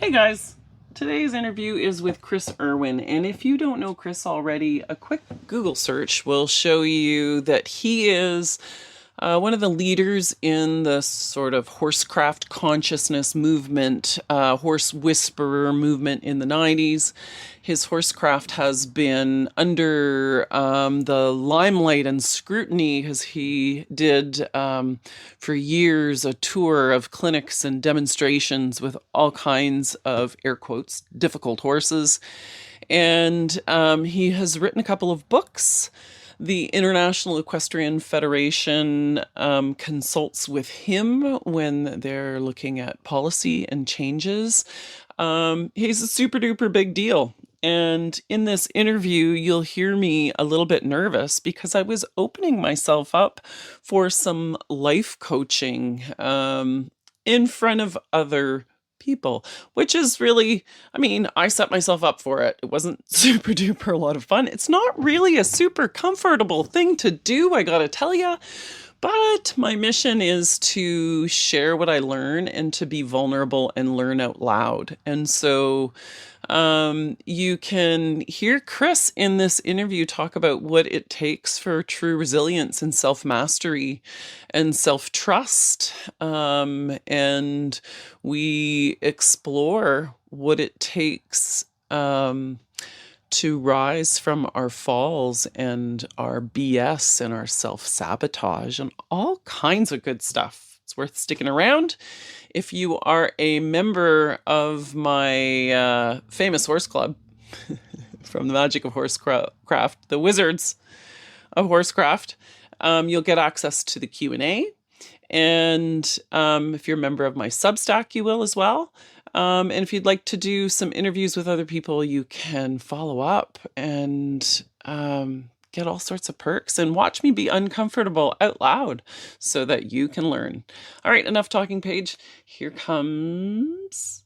Hey guys, today's interview is with Chris Irwin, and if you don't know Chris already, a quick Google search will show you that he is one of the leaders in the sort of horsecraft consciousness movement, horse whisperer movement in the 90s. His horsecraft has been under the limelight and scrutiny as he did for years a tour of clinics and demonstrations with all kinds of, air quotes, difficult horses. And he has written a couple of books. The International Equestrian Federation consults with him when they're looking at policy and changes. He's a super duper big deal. And in this interview, you'll hear me a little bit nervous because I was opening myself up for some life coaching in front of other people, which is really, I set myself up for it. It wasn't super duper a lot of fun. It's not really a super comfortable thing to do, I gotta tell you. But my mission is to share what I learn and to be vulnerable and learn out loud. And so you can hear Chris in this interview talk about what it takes for true resilience and self-mastery and self-trust. And we explore what it takes to rise from our falls and our BS and our self-sabotage and all kinds of good stuff. It's worth sticking around. If you are a member of my famous horse club from the Magic of Horsecraft, the Wizards of Horsecraft, you'll get access to the Q&A. And if you're a member of my Substack, you will as well. And if you'd like to do some interviews with other people, you can follow up and get all sorts of perks and watch me be uncomfortable out loud so that you can learn. All right, enough talking, Paige. Here comes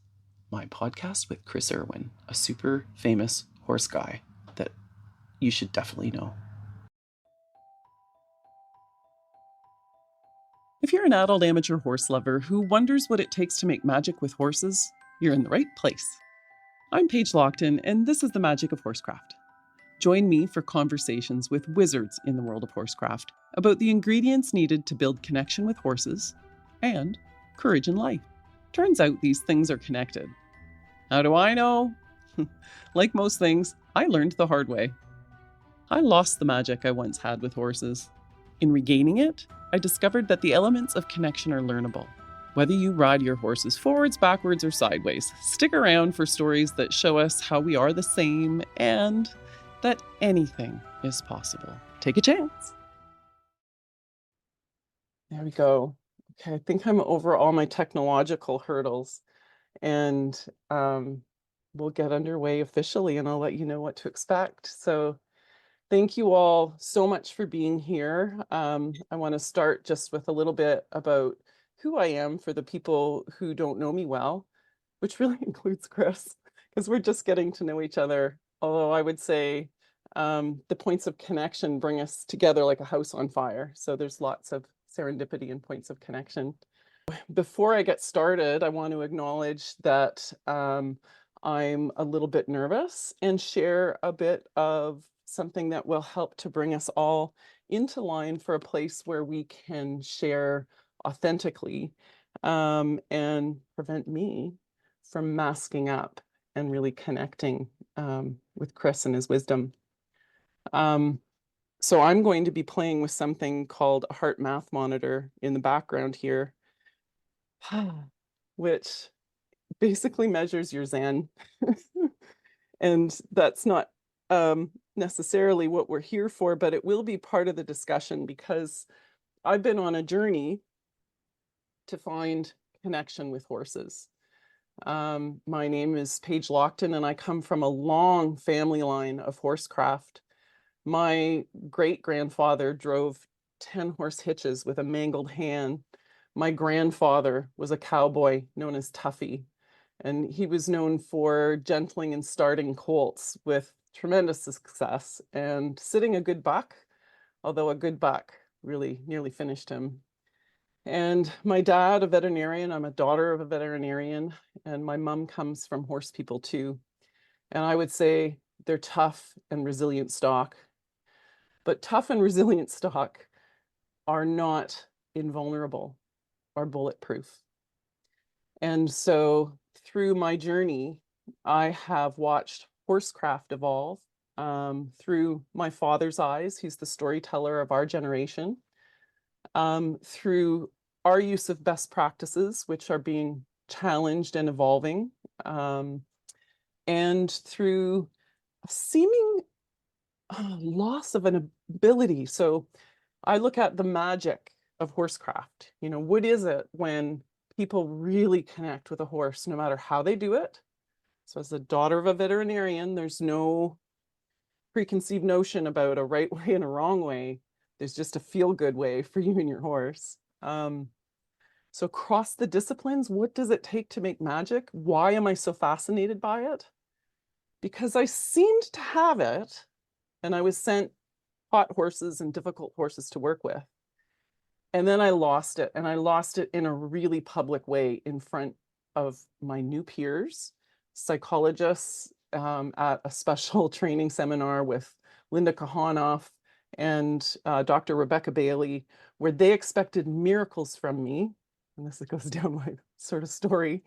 my podcast with Chris Irwin, a super famous horse guy that you should definitely know. If you're an adult amateur horse lover who wonders what it takes to make magic with horses, you're in the right place. I'm Paige Lockton, and this is the Magic of Horsecraft. Join me for conversations with wizards in the world of horsecraft about the ingredients needed to build connection with horses and courage in life. Turns out these things are connected. How do I know? Like most things, I learned the hard way. I lost the magic I once had with horses. In regaining it, I discovered that the elements of connection are learnable. Whether you ride your horses forwards, backwards, or sideways, stick around for stories that show us how we are the same and that anything is possible. Take a chance. There we go. Okay, I think I'm over all my technological hurdles, and we'll get underway officially, and I'll let you know what to expect. So thank you all so much for being here. I want to start just with a little bit about who I am for the people who don't know me well, which really includes Chris, because we're just getting to know each other. Although I would say the points of connection bring us together like a house on fire. So there's lots of serendipity and points of connection. Before I get started, I want to acknowledge that I'm a little bit nervous and share a bit of something that will help to bring us all into line for a place where we can share authentically and prevent me from masking up and really connecting with Chris and his wisdom. So I'm going to be playing with something called a heart math monitor in the background here, which basically measures your Zen. And that's not necessarily what we're here for, but it will be part of the discussion because I've been on a journey to find connection with horses. My name is Paige Lockton, and I come from a long family line of horsecraft. My great-grandfather drove 10 horse hitches with a mangled hand. My grandfather was a cowboy known as Tuffy, and he was known for gentling and starting colts with tremendous success and sitting a good buck, although a good buck really nearly finished him. And my dad, a veterinarian, I'm a daughter of a veterinarian, and my mom comes from horse people too. And I would say they're tough and resilient stock, but tough and resilient stock are not invulnerable or bulletproof. And so through my journey, I have watched horsecraft evolve through my father's eyes. He's the storyteller of our generation. Through our use of best practices, which are being challenged and evolving, and through a seeming loss of an ability. So I look at the magic of horsecraft. You know, what is it when people really connect with a horse, no matter how they do it? So as the daughter of a veterinarian, there's no preconceived notion about a right way and a wrong way. There's just a feel-good way for you and your horse. So across the disciplines, what does it take to make magic? Why am I so fascinated by it? Because I seemed to have it, and I was sent hot horses and difficult horses to work with. And then I lost it, and I lost it in a really public way in front of my new peers, psychologists, at a special training seminar with Linda Kahanoff and Dr. Rebecca Bailey, where they expected miracles from me. And this goes down my sort of story,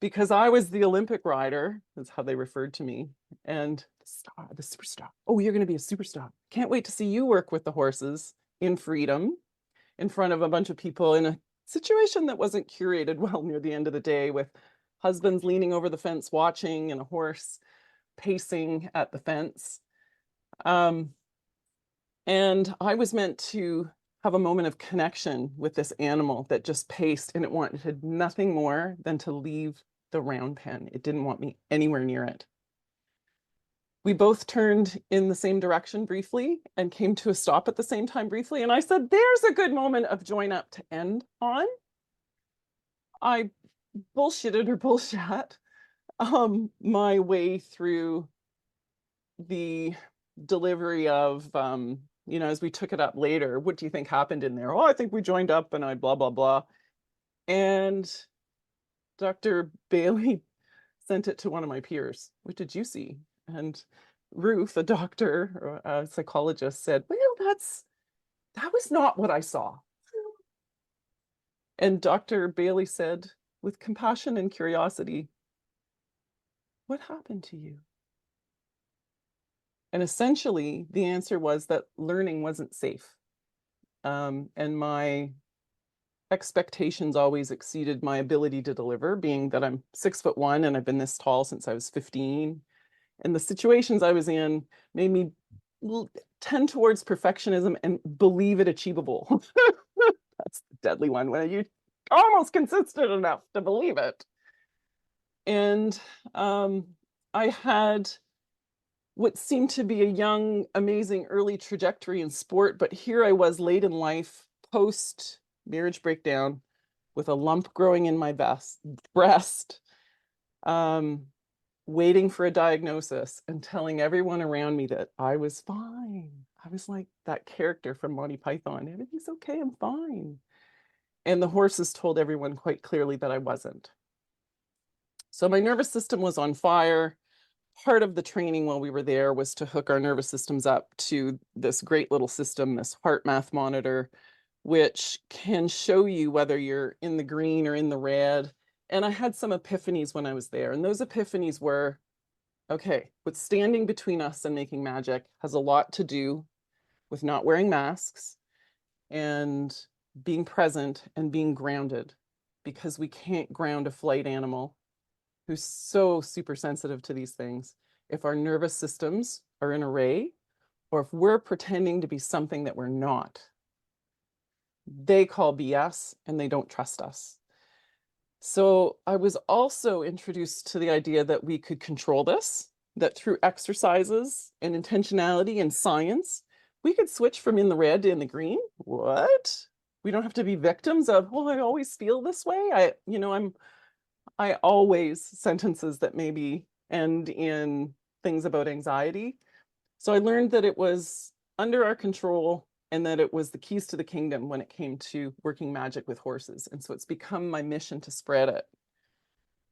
because I was the Olympic rider, that's how they referred to me, and the star, the superstar. Oh, you're going to be a superstar. Can't wait to see you work with the horses in freedom in front of a bunch of people in a situation that wasn't curated well near the end of the day, with husbands leaning over the fence watching and a horse pacing at the fence. And I was meant to have a moment of connection with this animal that just paced, and it wanted nothing more than to leave the round pen. It didn't want me anywhere near it. We both turned in the same direction briefly and came to a stop at the same time briefly. And I said, there's a good moment of join up to end on. I bullshitted or bullshit my way through the delivery of, you know, as we took it up later, what do you think happened in there? Oh, I think we joined up and I blah, blah, blah. And Dr. Bailey sent it to one of my peers. What did you see? And Ruth, a doctor or a psychologist, said, well, that was not what I saw. And Dr. Bailey said, with compassion and curiosity, what happened to you? And essentially, the answer was that learning wasn't safe. And my expectations always exceeded my ability to deliver, being that I'm 6'1" and I've been this tall since I was 15. And the situations I was in made me tend towards perfectionism and believe it achievable. That's the deadly one, when you almost consistent enough to believe it. And I had what seemed to be a young, amazing early trajectory in sport, but here I was late in life, post marriage breakdown, with a lump growing in my breast, waiting for a diagnosis and telling everyone around me that I was fine. I was like that character from Monty Python. Everything's okay, I'm fine. And the horses told everyone quite clearly that I wasn't. So my nervous system was on fire. Part of the training while we were there was to hook our nervous systems up to this great little system, this heart math monitor, which can show you whether you're in the green or in the red. And I had some epiphanies when I was there. And those epiphanies were, okay, what's standing between us and making magic has a lot to do with not wearing masks and being present and being grounded, because we can't ground a flight animal who's so super sensitive to these things if our nervous systems are in array, or if we're pretending to be something that we're not. They call BS and they don't trust us. So I was also introduced to the idea that we could control this, that through exercises and intentionality and science, we could switch from in the red to in the green. What? We don't have to be victims of, oh, I always feel this way. I always sentences that maybe end in things about anxiety. So I learned that it was under our control and that it was the keys to the kingdom when it came to working magic with horses. And so it's become my mission to spread it.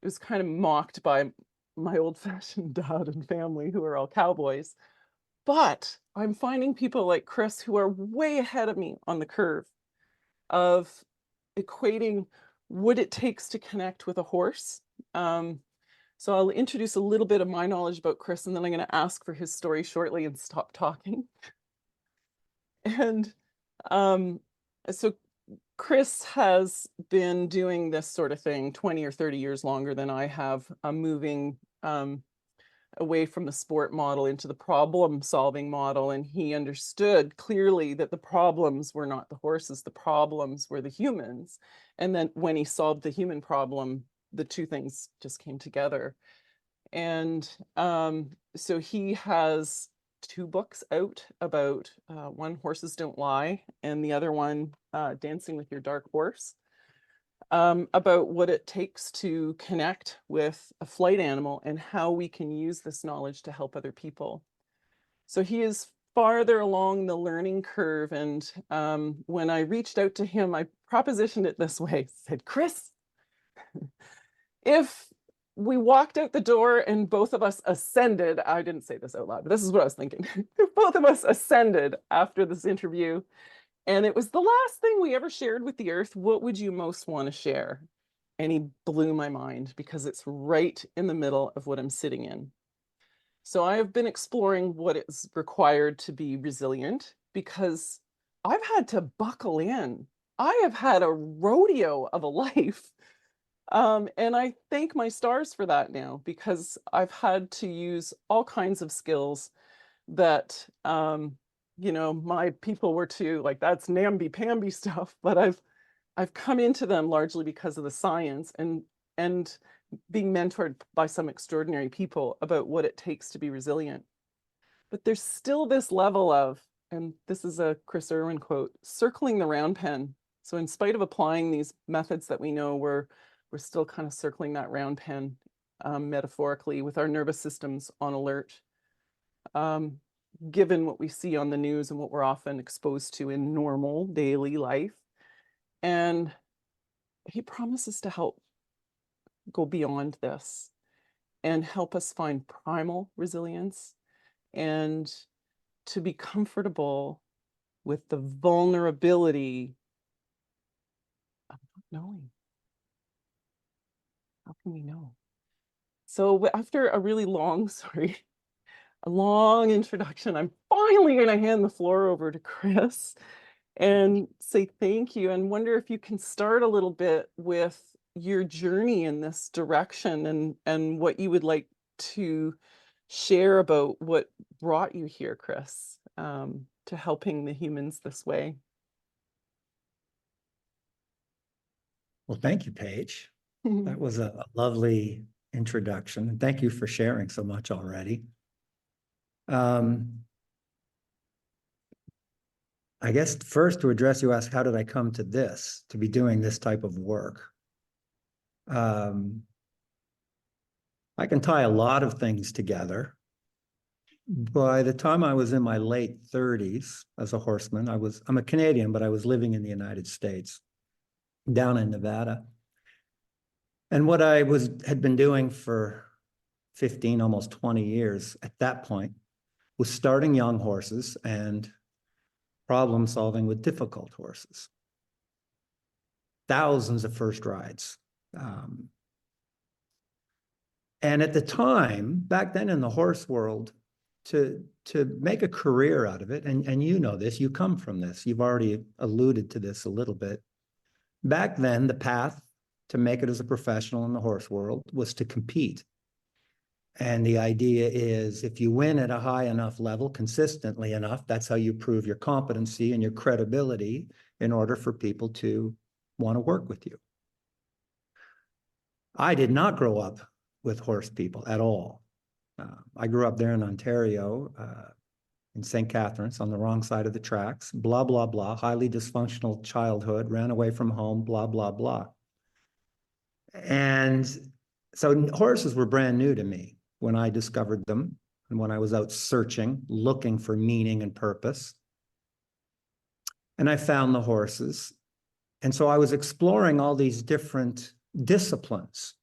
It was kind of mocked by my old-fashioned dad and family, who are all cowboys. But I'm finding people like Chris who are way ahead of me on the curve of equating what it takes to connect with a horse. So I'll introduce a little bit of my knowledge about Chris, and then I'm going to ask for his story shortly and stop talking. And so Chris has been doing this sort of thing 20 or 30 years longer than I have, moving away from the sport model into the problem-solving model. And he understood clearly that the problems were not the horses, the problems were the humans. And then when he solved the human problem, the two things just came together. And so he has two books out about, one, Horses Don't Lie, and the other one, Dancing with Your Dark Horse, about what it takes to connect with a flight animal and how we can use this knowledge to help other people. So he is farther along the learning curve. And when I reached out to him, I propositioned it this way, said, Chris, if we walked out the door and both of us ascended, I didn't say this out loud, but this is what I was thinking. If both of us ascended after this interview, and it was the last thing we ever shared with the earth, what would you most want to share? And he blew my mind, because it's right in the middle of what I'm sitting in. So I have been exploring what is required to be resilient, because I've had to buckle in. I have had a rodeo of a life. And I thank my stars for that now, because I've had to use all kinds of skills that, my people were too, like, that's namby-pamby stuff, but I've come into them largely because of the science and being mentored by some extraordinary people about what it takes to be resilient. But there's still this level of, and this is a Chris Irwin quote, circling the round pen. So in spite of applying these methods that we know, we're still kind of circling that round pen, metaphorically, with our nervous systems on alert. Given what we see on the news and what we're often exposed to in normal daily life. And he promises to help go beyond this and help us find primal resilience, and to be comfortable with the vulnerability of not knowing. How can we know? So after a really long, a long introduction, I'm finally going to hand the floor over to Chris and say thank you, and wonder if you can start a little bit with your journey in this direction, and what you would like to share about what brought you here, Chris, to helping the humans this way. Well, thank you, Paige. That was a lovely introduction, and thank you for sharing so much already. I guess first, to address, you asked, how did I come to this, to be doing this type of work? I can tie a lot of things together. By the time I was in my late 30s as a horseman, I'm a Canadian, but I was living in the United States, down in Nevada. And what I had been doing for 15, almost 20 years at that point was starting young horses and problem solving with difficult horses. Thousands of first rides. And at the time, back then in the horse world, to make a career out of it, and you know this, you come from this, you've already alluded to this a little bit. Back then, the path to make it as a professional in the horse world was to compete. And the idea is, if you win at a high enough level, consistently enough, that's how you prove your competency and your credibility in order for people to want to work with you. I did not grow up with horse people at all. I grew up there in Ontario, in St. Catharines, on the wrong side of the tracks, blah, blah, blah, highly dysfunctional childhood, ran away from home, blah, blah, blah. And so horses were brand new to me when I discovered them, and when I was out searching, looking for meaning and purpose. And I found the horses. And so I was exploring all these different disciplines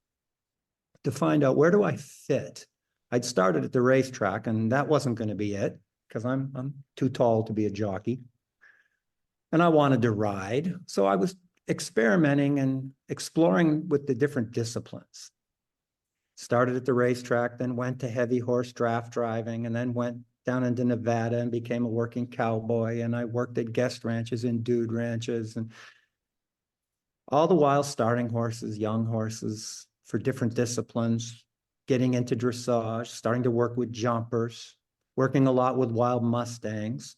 to find out, where do I fit? I'd started at the racetrack, and that wasn't going to be it because I'm too tall to be a jockey. And I wanted to ride. So I was experimenting and exploring with the different disciplines. Started at the racetrack, then went to heavy horse draft driving, and then went down into Nevada and became a working cowboy. And I worked at guest ranches and dude ranches, and all the while starting horses, young horses for different disciplines, getting into dressage, starting to work with jumpers, working a lot with wild Mustangs.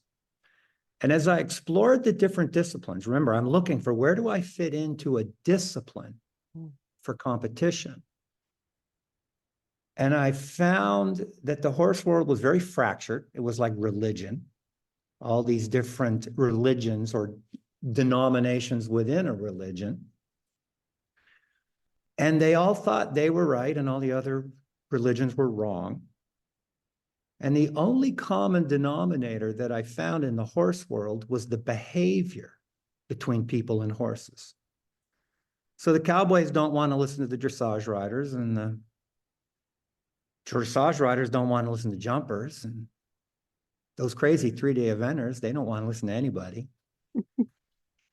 And as I explored the different disciplines, remember, I'm looking for, where do I fit into a discipline for competition? And I found that the horse world was very fractured. It was like religion, all these different religions or denominations within a religion. And they all thought they were right and all the other religions were wrong. And the only common denominator that I found in the horse world was the behavior between people and horses. So the cowboys don't want to listen to the dressage riders, and the dressage riders don't want to listen to jumpers. And those crazy 3-day eventers, they don't want to listen to anybody.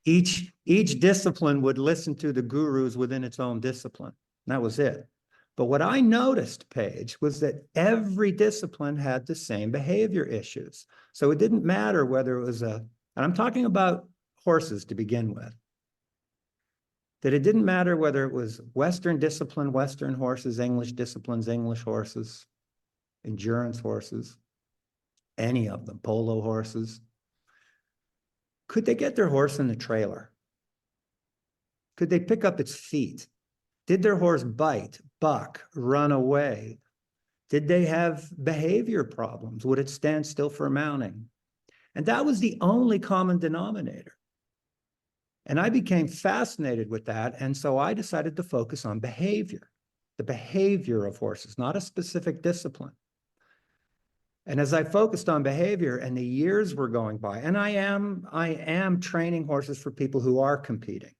Each discipline would listen to the gurus within its own discipline. And that was it. But what I noticed, Paige, was that every discipline had the same behavior issues. So it didn't matter whether it was and I'm talking about horses to begin with, that it didn't matter whether it was Western discipline, Western horses, English disciplines, English horses, endurance horses, any of them, polo horses. Could they get their horse in the trailer? Could they pick up its feet? Did their horse bite, buck, run away? Did they have behavior problems? Would it stand still for mounting? And that was the only common denominator. And I became fascinated with that. And so I decided to focus on behavior, the behavior of horses, not a specific discipline. And as I focused on behavior and the years were going by, and I am training horses for people who are competing,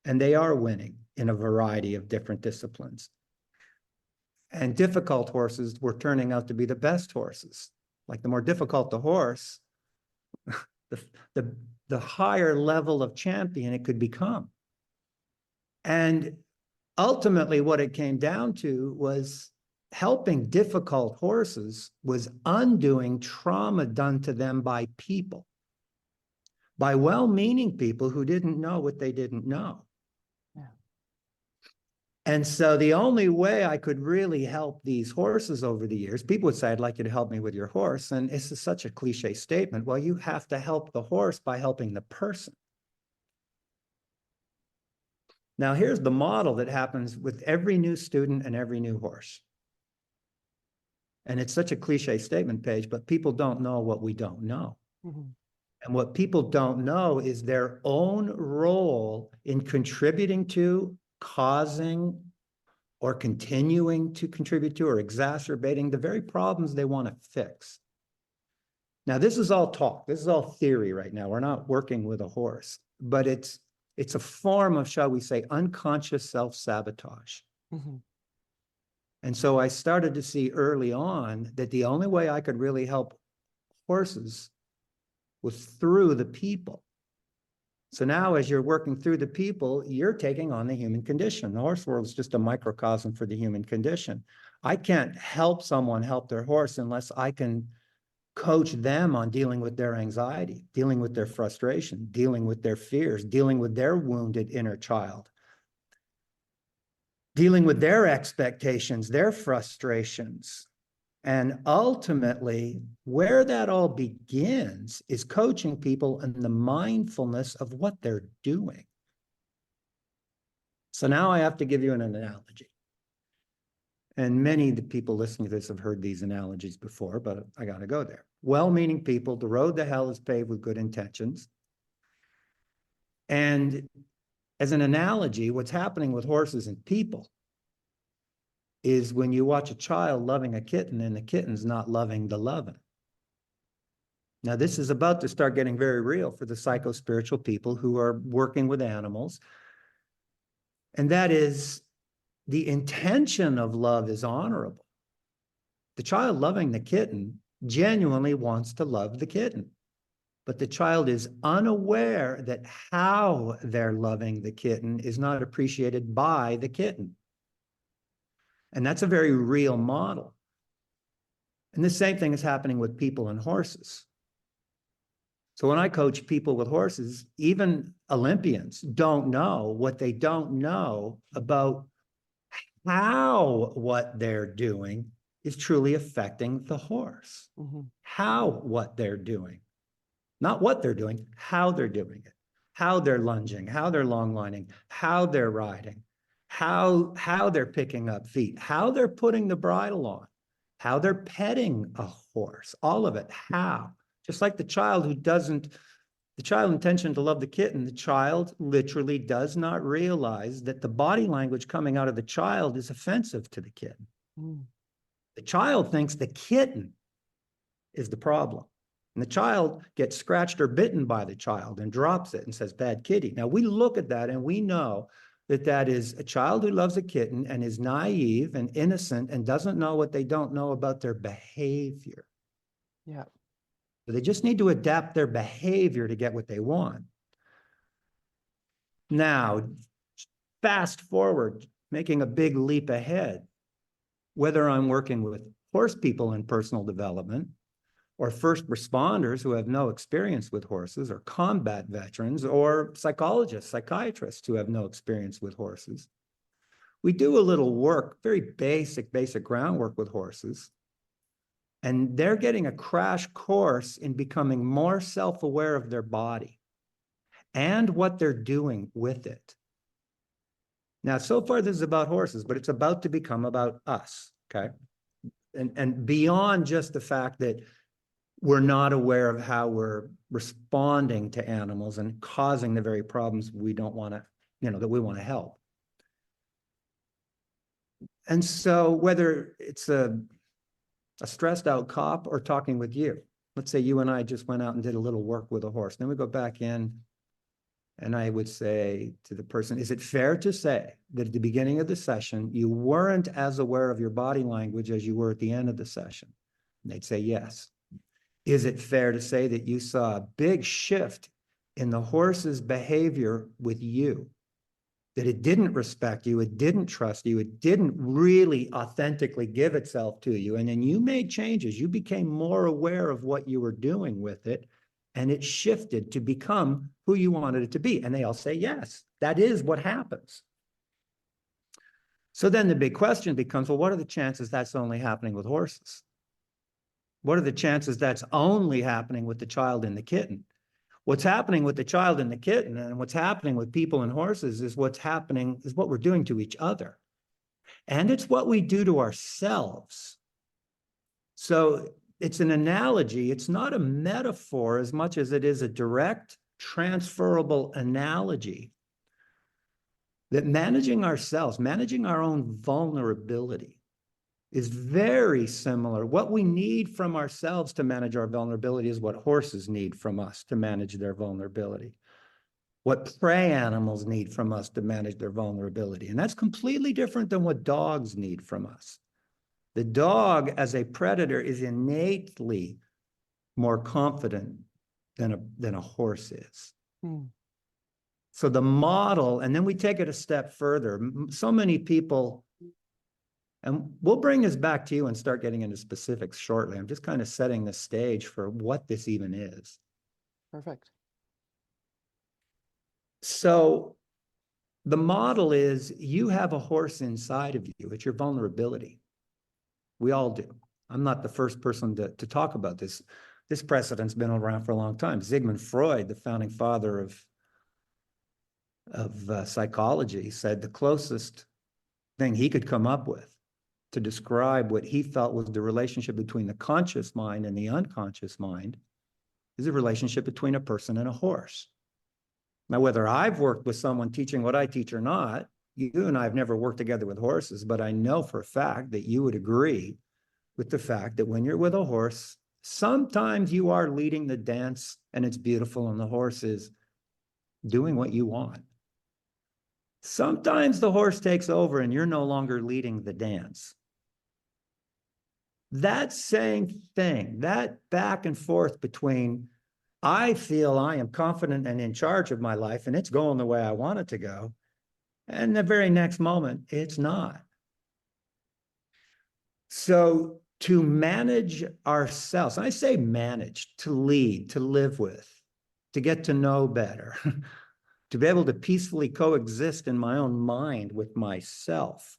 and they are winning in a variety of different disciplines. And difficult horses were turning out to be the best horses. Like, the more difficult the horse, the higher level of champion it could become. And ultimately what it came down to was helping difficult horses was undoing trauma done to them by people, by well-meaning people who didn't know what they didn't know. And so the only way I could really help these horses over the years, people would say, I'd like you to help me with your horse. And this is such a cliche statement. Well, you have to help the horse by helping the person. Now, here's the model that happens with every new student and every new horse. And it's such a cliche statement, Paige, but people don't know what we don't know. Mm-hmm. And what people don't know is their own role in contributing to, causing, or continuing to contribute to, or exacerbating the very problems they want to fix. Now, this is all talk. This is all theory right now. We're not working with a horse, but it's a form of, shall we say, unconscious self-sabotage. Mm-hmm. And so I started to see early on that the only way I could really help horses was through the people. So now, as you're working through the people, you're taking on the human condition. The horse world is just a microcosm for the human condition. I can't help someone help their horse unless I can coach them on dealing with their anxiety, dealing with their frustration, dealing with their fears, dealing with their wounded inner child, dealing with their expectations, their frustrations. And ultimately, where that all begins is coaching people in the mindfulness of what they're doing. So now I have to give you an analogy. And many of the people listening to this have heard these analogies before, but I got to go there. Well-meaning people, the road to hell is paved with good intentions. And as an analogy, what's happening with horses and people is when you watch a child loving a kitten and the kitten's not loving the loving. Now, this is about to start getting very real for the psycho-spiritual people who are working with animals. And that is, the intention of love is honorable. The child loving the kitten genuinely wants to love the kitten, but the child is unaware that how they're loving the kitten is not appreciated by the kitten. And that's a very real model. And the same thing is happening with people and horses. So when I coach people with horses, even Olympians don't know what they don't know about how what they're doing is truly affecting the horse. Mm-hmm. How what they're doing, not what they're doing, how they're doing it, how they're lunging, how they're long lining, how they're riding, how they're picking up feet, how they're putting the bridle on, how they're petting a horse, all of it, how. Just like the child who doesn't, the child intention to love the kitten, the child literally does not realize that the body language coming out of the child is offensive to the kitten. Mm. The child thinks the kitten is the problem. And the child gets scratched or bitten by the child and drops it and says, bad kitty. Now we look at that and we know that that is a child who loves a kitten and is naive and innocent and doesn't know what they don't know about their behavior. Yeah. So they just need to adapt their behavior to get what they want. Now, fast forward, making a big leap ahead, whether I'm working with horse people in personal development or first responders who have no experience with horses, or combat veterans, or psychologists, psychiatrists who have no experience with horses. We do a little work, very basic groundwork with horses, and they're getting a crash course in becoming more self-aware of their body and what they're doing with it. Now, so far this is about horses, but it's about to become about us, okay? And beyond just the fact that we're not aware of how we're responding to animals and causing the very problems we don't want to, that we want to help. And so whether it's a stressed out cop or talking with you, let's say you and I just went out and did a little work with a horse. Then we go back in and I would say to the person, is it fair to say that at the beginning of the session, you weren't as aware of your body language as you were at the end of the session? And they'd say, yes. Is it fair to say that you saw a big shift in the horse's behavior with you? That it didn't respect you, it didn't trust you, it didn't really authentically give itself to you. And then you made changes. You became more aware of what you were doing with it, and it shifted to become who you wanted it to be. And they all say, yes, that is what happens. So then the big question becomes, well, what are the chances that's only happening with horses? What are the chances that's only happening with the child and the kitten? What's happening with the child and the kitten and what's happening with people and horses is what we're doing to each other. And it's what we do to ourselves. So it's an analogy. It's not a metaphor as much as it is a direct, transferable analogy that managing ourselves, managing our own vulnerability, is very similar. What we need from ourselves to manage our vulnerability is what horses need from us to manage their vulnerability. What prey animals need from us to manage their vulnerability. And that's completely different than what dogs need from us. The dog as a predator is innately more confident than a horse is. Mm. So the model, and then we take it a step further. So many people, and we'll bring this back to you and start getting into specifics shortly. I'm just kind of setting the stage for what this even is. Perfect. So the model is you have a horse inside of you. It's your vulnerability. We all do. I'm not the first person to talk about this. This precedent's been around for a long time. Sigmund Freud, the founding father of psychology, said the closest thing he could come up with to describe what he felt was the relationship between the conscious mind and the unconscious mind is a relationship between a person and a horse. Now, whether I've worked with someone teaching what I teach or not, you and I have never worked together with horses, but I know for a fact that you would agree with the fact that when you're with a horse, Sometimes you are leading the dance and it's beautiful and the horse is doing what you want. Sometimes the horse takes over and you're no longer leading the dance. That same thing, that back and forth between I feel I am confident and in charge of my life and it's going the way I want it to go, and the very next moment, it's not. So to manage ourselves, I say manage, to lead, to live with, to get to know better, to be able to peacefully coexist in my own mind with myself.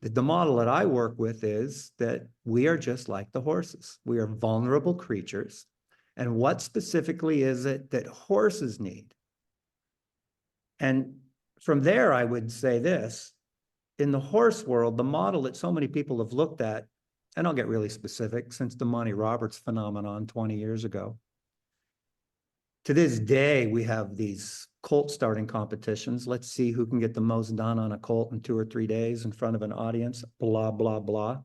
The model that I work with is that we are just like the horses. We are vulnerable creatures. And what specifically is it that horses need? And from there, I would say this, in the horse world, the model that so many people have looked at, and I'll get really specific, since the Monty Roberts phenomenon 20 years ago. To this day, we have these colt starting competitions. Let's see who can get the most done on a colt in 2 or 3 days in front of an audience, blah, blah, blah.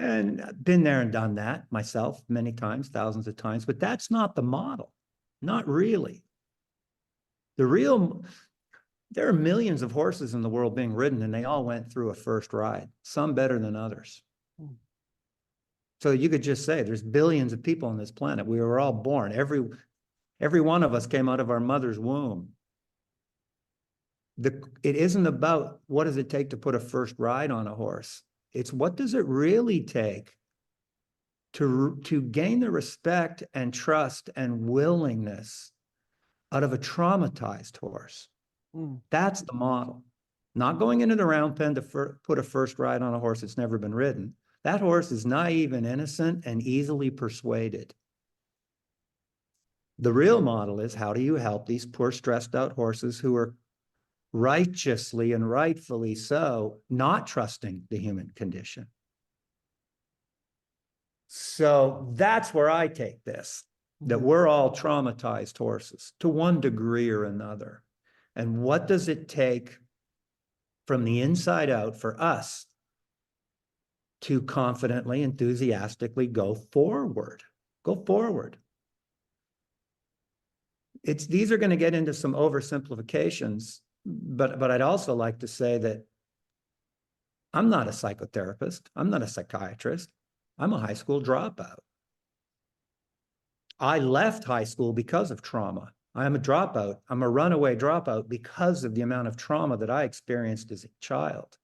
And I've been there and done that myself many times, thousands of times, but that's not the model. Not really. There are millions of horses in the world being ridden, and they all went through a first ride, some better than others. So you could just say there's billions of people on this planet. We were all born. Every one of us came out of our mother's womb. It isn't about what does it take to put a first ride on a horse. It's what does it really take to gain the respect and trust and willingness out of a traumatized horse. That's the model. Not going into the round pen to put a first ride on a horse that's never been ridden. That horse is naive and innocent and easily persuaded. The real model is how do you help these poor stressed out horses who are righteously and rightfully so not trusting the human condition. So that's where I take this, that we're all traumatized horses to one degree or another. And what does it take from the inside out for us to confidently, enthusiastically go forward? Go forward. These are going to get into some oversimplifications, but I'd also like to say that I'm not a psychotherapist. I'm not a psychiatrist. I'm a high school dropout. I left high school because of trauma. I am a dropout. I'm a runaway dropout because of the amount of trauma that I experienced as a child.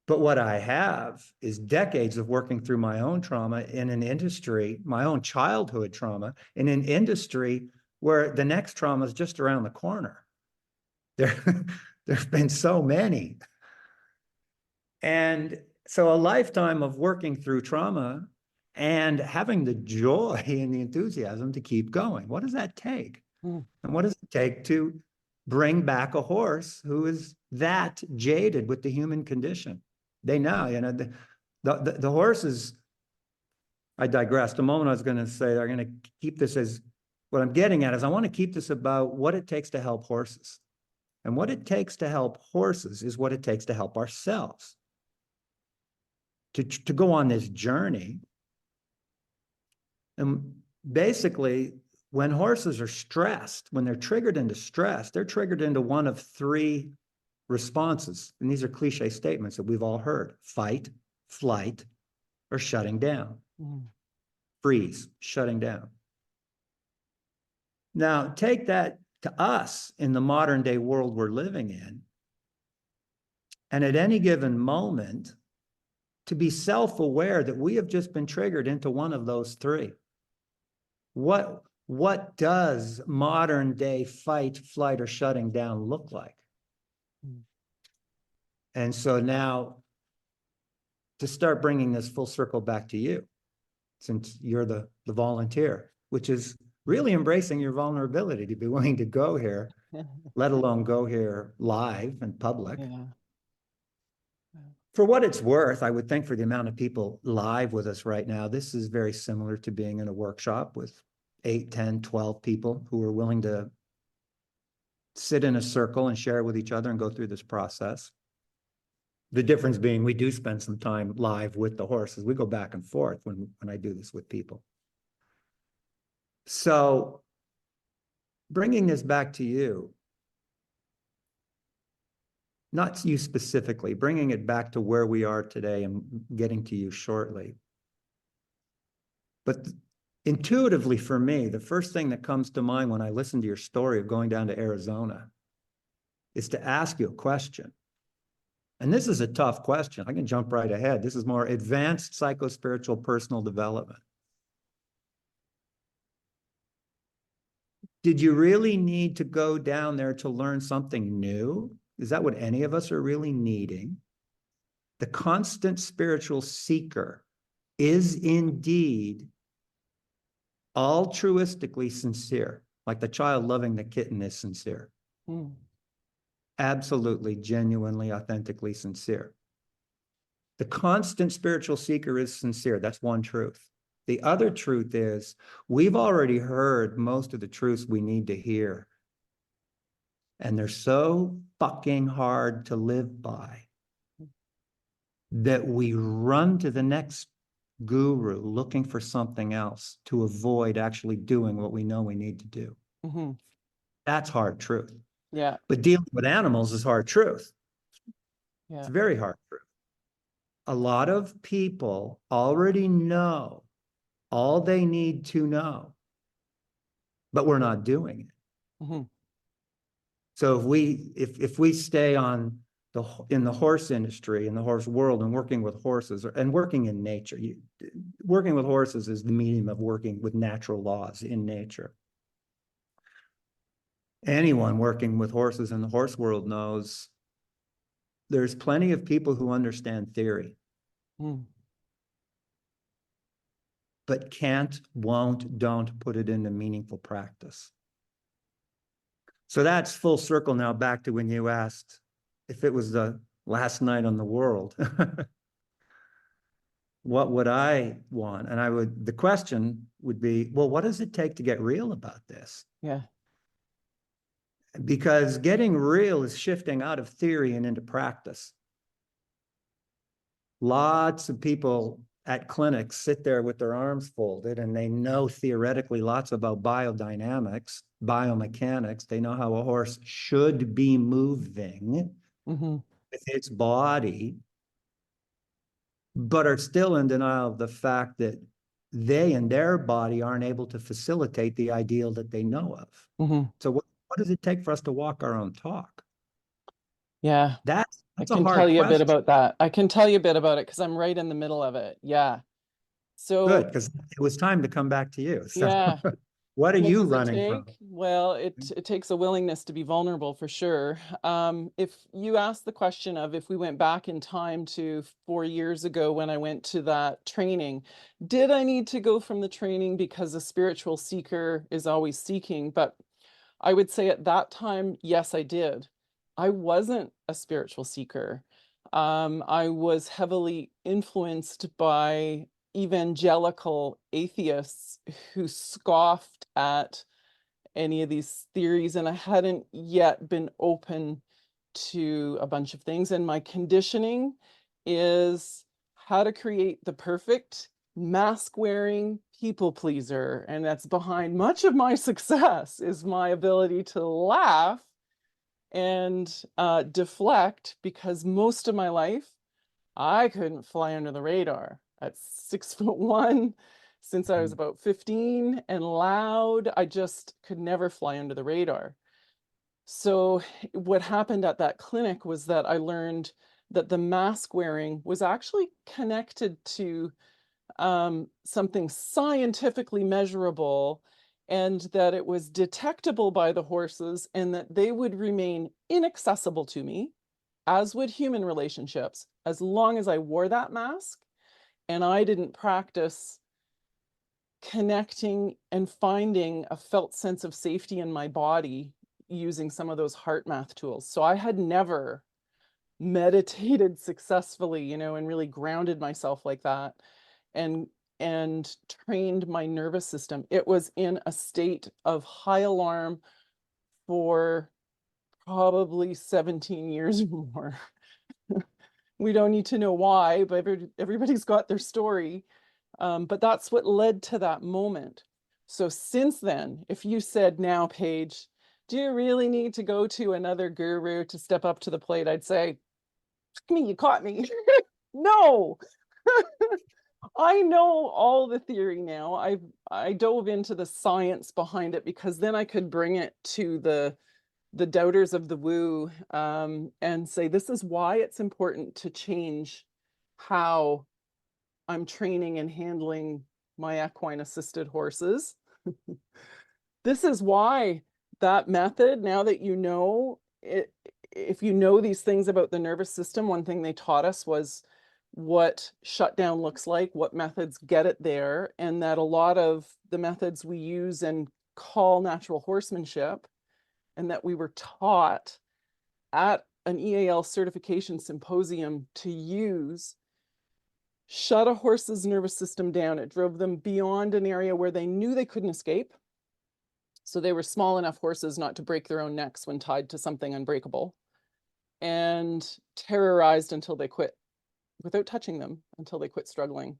But what I have is decades of working through my own trauma in an industry, my own childhood trauma, in an industry where the next trauma is just around the corner. There've been so many. And so a lifetime of working through trauma and having the joy and the enthusiasm to keep going. What does that take? And what does it take to bring back a horse who is that jaded with the human condition? They know, the horses, I digressed. A moment I was going to say, they're going to keep this as, what I'm getting at is I want to keep this about what it takes to help horses. And what it takes to help horses is what it takes to help ourselves. To go on this journey. And basically, when horses are stressed, when they're triggered into stress, they're triggered into one of 3 responses. And these are cliche statements that we've all heard: fight, flight, or shutting down. Freeze, shutting down. Now, take that to us in the modern day world we're living in. And at any given moment, to be self-aware that we have just been triggered into one of those 3. What does modern day fight, flight, or shutting down look like? And so now, to start bringing this full circle back to you, since you're the volunteer, which is really embracing your vulnerability to be willing to go here, let alone go here live and public. Yeah. For what it's worth, I would think for the amount of people live with us right now, this is very similar to being in a workshop with 8, 10, 12 people who are willing to sit in a circle and share with each other and go through this process. The difference being we do spend some time live with the horses. We go back and forth when I do this with people. So bringing this back to you, not you specifically, bringing it back to where we are today and getting to you shortly. But intuitively for me, the first thing that comes to mind when I listen to your story of going down to Arizona is to ask you a question. And this is a tough question. I can jump right ahead. This is more advanced psychospiritual personal development. Did you really need to go down there to learn something new? Is that what any of us are really needing? The constant spiritual seeker is indeed altruistically sincere, like the child loving the kitten is sincere. Absolutely, genuinely, authentically sincere. The constant spiritual seeker is sincere. That's one truth. The other truth is we've already heard most of the truths we need to hear. And they're so fucking hard to live by that we run to the next guru looking for something else to avoid actually doing what we know we need to do. Mm-hmm. That's hard truth. Yeah. But dealing with animals is hard truth. Yeah. It's very hard truth. A lot of people already know all they need to know, but we're not doing it. Mm-hmm. So if we stay on in the horse industry, in the horse world, and working with horses and working in nature, working with horses is the medium of working with natural laws in nature. Anyone working with horses in the horse world knows there's plenty of people who understand theory, but can't, won't, don't put it into meaningful practice. So that's full circle now back to when you asked if it was the last night on the world, what would I want? And the question would be, well, what does it take to get real about this? Yeah. Because getting real is shifting out of theory and into practice. Lots of people at clinics sit there with their arms folded and they know theoretically lots about biodynamics, biomechanics. They know how a horse should be moving with its body, but are still in denial of the fact that they and their body aren't able to facilitate the ideal that they know of. So what does it take for us to walk our own talk? Yeah. That's I a can hard tell you a bit question. about that. I can tell you a bit about it because I'm right in the middle of it. Yeah. So Good, because it was time to come back to you. So yeah. what are What you does it running from? take? Well, it takes a willingness to be vulnerable for sure. If you ask the question of if we went back in time to 4 years ago when I went to that training, did I need to go from the training because a spiritual seeker is always seeking? But I would say at that time, yes, I did. I wasn't a spiritual seeker. I was heavily influenced by evangelical atheists who scoffed at any of these theories, and I hadn't yet been open to a bunch of things. And my conditioning is how to create the perfect mask wearing people pleaser, and that's behind much of my success is my ability to laugh and deflect, because most of my life I couldn't fly under the radar at 6'1" since I was about 15 and loud. I just could never fly under the radar. So what happened at that clinic was that I learned that the mask wearing was actually connected to something scientifically measurable, and that it was detectable by the horses, and that they would remain inaccessible to me, as would human relationships, as long as I wore that mask and I didn't practice connecting and finding a felt sense of safety in my body using some of those heart math tools. So I had never meditated successfully, and really grounded myself like that and trained my nervous system. It was in a state of high alarm for probably 17 years or more. We don't need to know why, but everybody's got their story. But that's what led to that moment. So since then, if you said now, Paige, do you really need to go to another guru to step up to the plate? I'd say, me, you caught me. No, I know all the theory now. I dove into the science behind it because then I could bring it to the doubters of the woo, and say this is why it's important to change how I'm training and handling my equine assisted horses. This is why that method, now that you know it, if you know these things about the nervous system, one thing they taught us was what shutdown looks like, what methods get it there, and that a lot of the methods we use and call natural horsemanship, and that we were taught at an EAL certification symposium to use, shut a horse's nervous system down. It drove them beyond an area where they knew they couldn't escape. So they were small enough horses not to break their own necks when tied to something unbreakable, and terrorized until they quit, without touching them, until they quit struggling.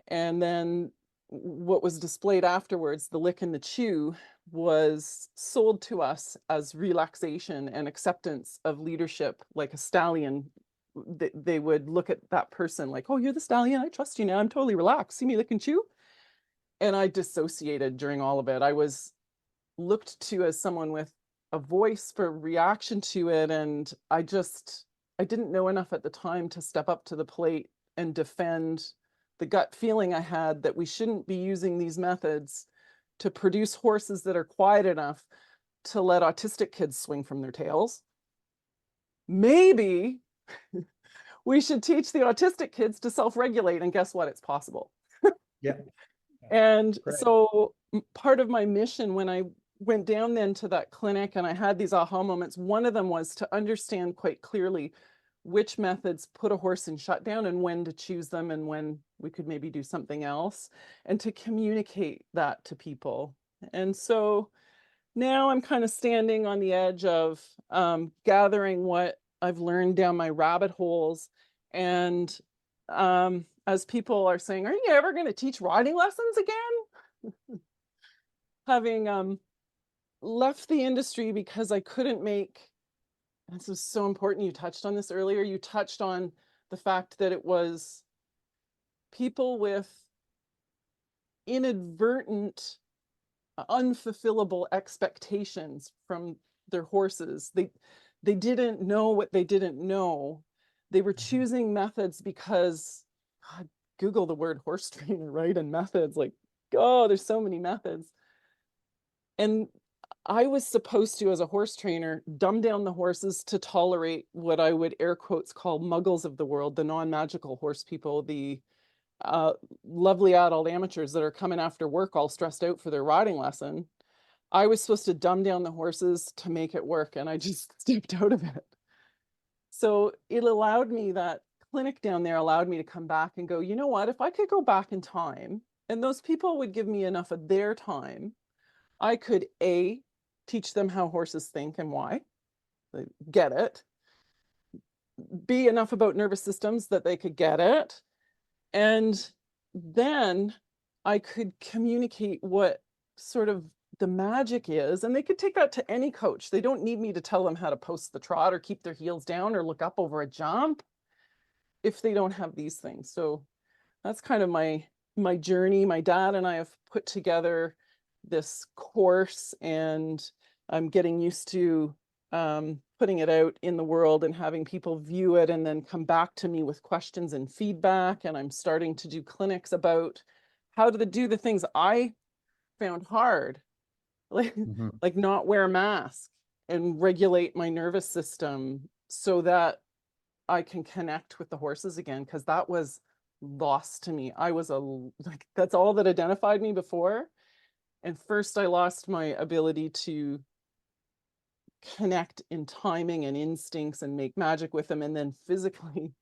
And then what was displayed afterwards, the lick and the chew, was sold to us as relaxation and acceptance of leadership, like a stallion. They would look at that person like, oh, you're the stallion, I trust you now, I'm totally relaxed, see me lick and chew. And I dissociated during all of it. I was looked to as someone with a voice for reaction to it, and I didn't know enough at the time to step up to the plate and defend the gut feeling I had that we shouldn't be using these methods to produce horses that are quiet enough to let autistic kids swing from their tails. Maybe we should teach the autistic kids to self-regulate, and guess what? It's possible. Yeah. And Great. so part of my mission when I went down then to that clinic and I had these aha moments, one of them was to understand quite clearly which methods put a horse in shutdown and when to choose them and when we could maybe do something else, and to communicate that to people. And so now I'm kind of standing on the edge of gathering what I've learned down my rabbit holes. And as people are saying, are you ever going to teach riding lessons again? Having left the industry because I couldn't make, this is so important, you touched on this earlier, you touched on the fact that it was people with inadvertent, unfulfillable expectations from their horses. They didn't know what they didn't know. They were choosing methods because, God, Google the word horse trainer, right? And methods, like, oh, there's so many methods. And I was supposed to, as a horse trainer, dumb down the horses to tolerate what I would air quotes call muggles of the world, the non-magical horse people, the lovely adult amateurs that are coming after work all stressed out for their riding lesson. I was supposed to dumb down the horses to make it work, and I just stepped out of it. So it allowed me, that clinic down there allowed me to come back and go, you know what, if I could go back in time and those people would give me enough of their time, I could A, teach them how horses think and why, they get it, B, enough about nervous systems that they could get it, and then I could communicate what sort of the magic is, and they could take that to any coach. They don't need me to tell them how to post the trot or keep their heels down or look up over a jump if they don't have these things. So that's kind of my journey. My dad and I have put together this course, and I'm getting used to putting it out in the world and having people view it and then come back to me with questions and feedback. And I'm starting to do clinics about how to do the things I found hard, like, like not wear a mask and regulate my nervous system so that I can connect with the horses again, because that was lost to me. I was like, that's all that identified me before. And first I lost my ability to connect in timing and instincts and make magic with them. And then physically,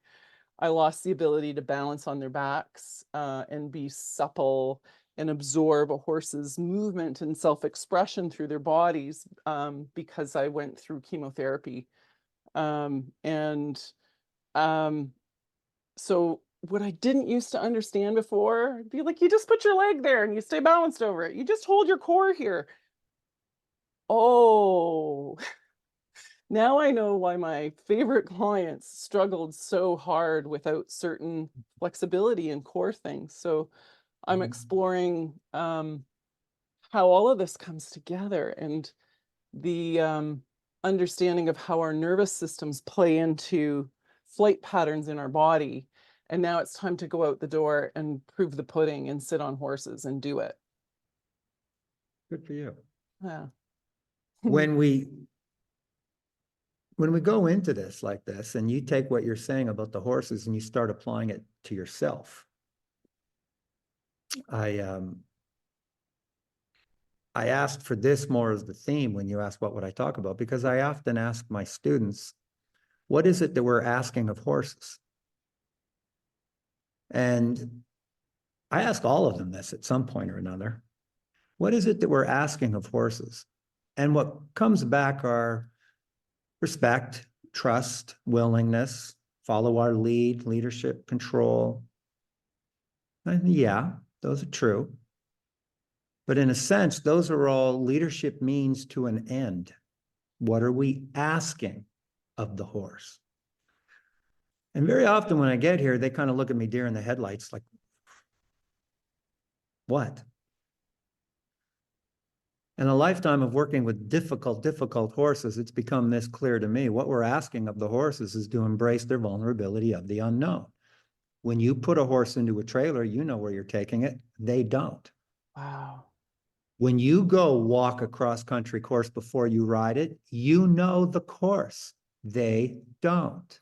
I lost the ability to balance on their backs and be supple and absorb a horse's movement and self-expression through their bodies because I went through chemotherapy. And So what I didn't used to understand before, I'd be like, you just put your leg there and you stay balanced over it. You just hold your core here. Oh, now I know why my favorite clients struggled so hard without certain flexibility and core things. So I'm exploring how all of this comes together, and the understanding of how our nervous systems play into flight patterns in our body. And now it's time to go out the door and prove the pudding and sit on horses and do it. Good for you. Yeah. When we go into this like this, and you take what you're saying about the horses and you start applying it to yourself, I asked for this more as the theme when you asked what would I talk about, because I often ask my students, what is it that we're asking of horses? And I ask all of them this at some point or another. What is it that we're asking of horses? And what comes back are respect, trust, willingness, follow our lead, leadership, control. And yeah, those are true. But in a sense, those are all leadership means to an end. What are we asking of the horse? And very often when I get here, they kind of look at me deer in the headlights like, what? In a lifetime of working with difficult horses, it's become this clear to me. What we're asking of the horses is to embrace their vulnerability of the unknown. When you put a horse into a trailer, you know where you're taking it. They don't. Wow. When you go walk a cross-country course before you ride it, you know the course. They don't.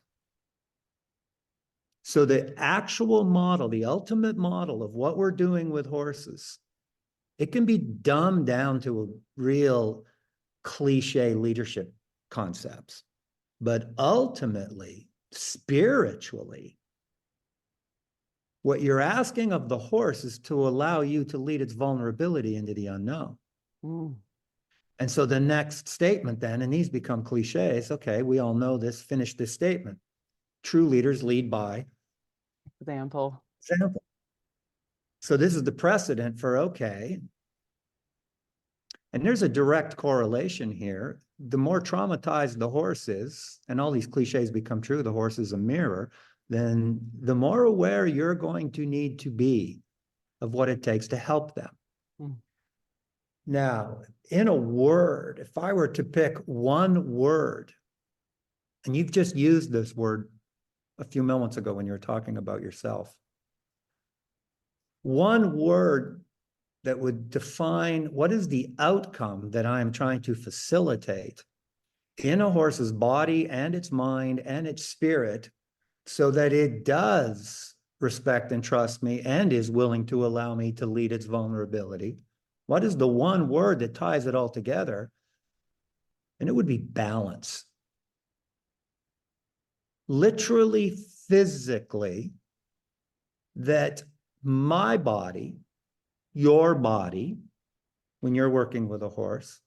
So the actual model, the ultimate model of what we're doing with horses, it can be dumbed down to a real cliche leadership concepts. But ultimately, spiritually, what you're asking of the horse is to allow you to lead its vulnerability into the unknown. Mm. And so the next statement then, and these become cliches, okay, we all know this, finish this statement. True leaders lead by Example. example. So this is the precedent for, okay, and there's a direct correlation here. The more traumatized the horse is, and all these cliches become true, the horse is a mirror, then the more aware you're going to need to be of what it takes to help them. Mm. Now, in a word, if I were to pick one word, and you've just used this word a few moments ago when you were talking about yourself, one word that would define what is the outcome that I am trying to facilitate in a horse's body and its mind and its spirit, so that it does respect and trust me and is willing to allow me to lead its vulnerability. What is the one word that ties it all together? And it would be balance. Literally, physically, that my body, your body, when you're working with a horse,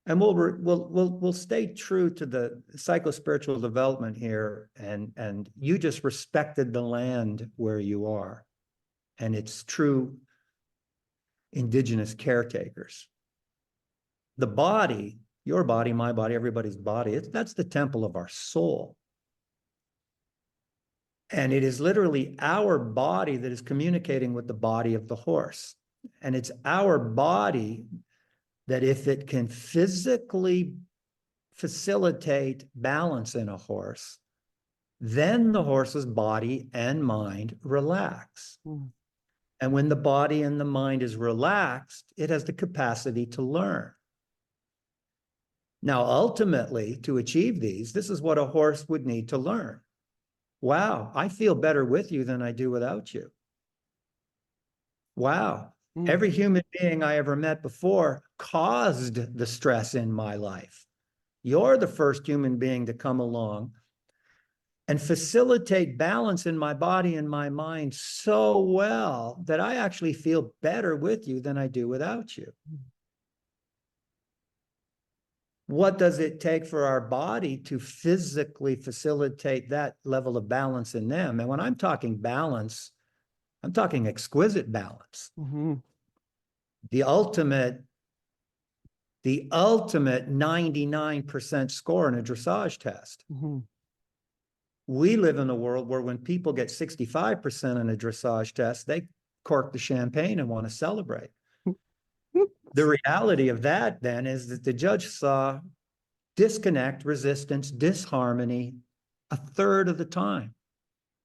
and we'll stay true to the psycho-spiritual development here, and you just respected the land where you are, and it's true indigenous caretakers. The body, your body, my body, everybody's body, that's the temple of our soul. And it is literally our body that is communicating with the body of the horse. And it's our body that, if it can physically facilitate balance in a horse, then the horse's body and mind relax. Mm. And when the body and the mind is relaxed, it has the capacity to learn. Now, ultimately, to achieve these, this is what a horse would need to learn. Wow, I feel better with you than I do without you. Wow, Mm. every human being I ever met before caused the stress in my life. You're the first human being to come along and facilitate balance in my body and my mind so well that I actually feel better with you than I do without you. what does it take for our body to physically facilitate that level of balance in them? And when I'm talking balance, I'm talking exquisite balance. Mm-hmm. The ultimate 99% score in a dressage test. Mm-hmm. We live in a world where when people get 65% in a dressage test, they cork the champagne and want to celebrate. The reality of that then is that the judge saw disconnect, resistance, disharmony a third of the time.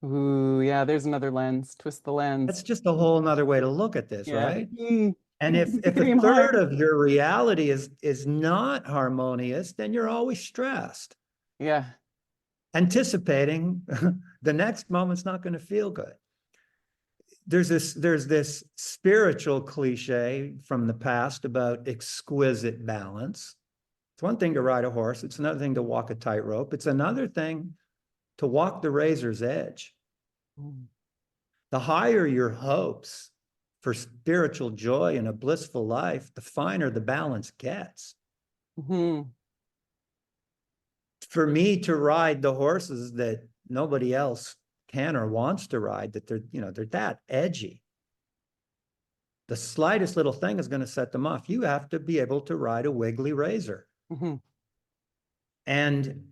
Ooh, yeah, there's another lens. Twist the That's lens. just a whole nother way to look at this, Yeah. right? Mm. And if a Dream third hard. of your reality is not harmonious, then you're always stressed, Yeah. anticipating the next moment's not going to feel good. There's this spiritual cliche from the past about exquisite balance. It's one thing to ride a horse. It's another thing to walk a tightrope. It's another thing to walk the razor's edge. Mm. The higher your hopes for spiritual joy and a blissful life, the finer the balance gets. Mm-hmm. For me to ride the horses that nobody else can or wants to ride, that they're that edgy. The slightest little thing is going to set them off. You have to be able to ride a wiggly razor. Mm-hmm. And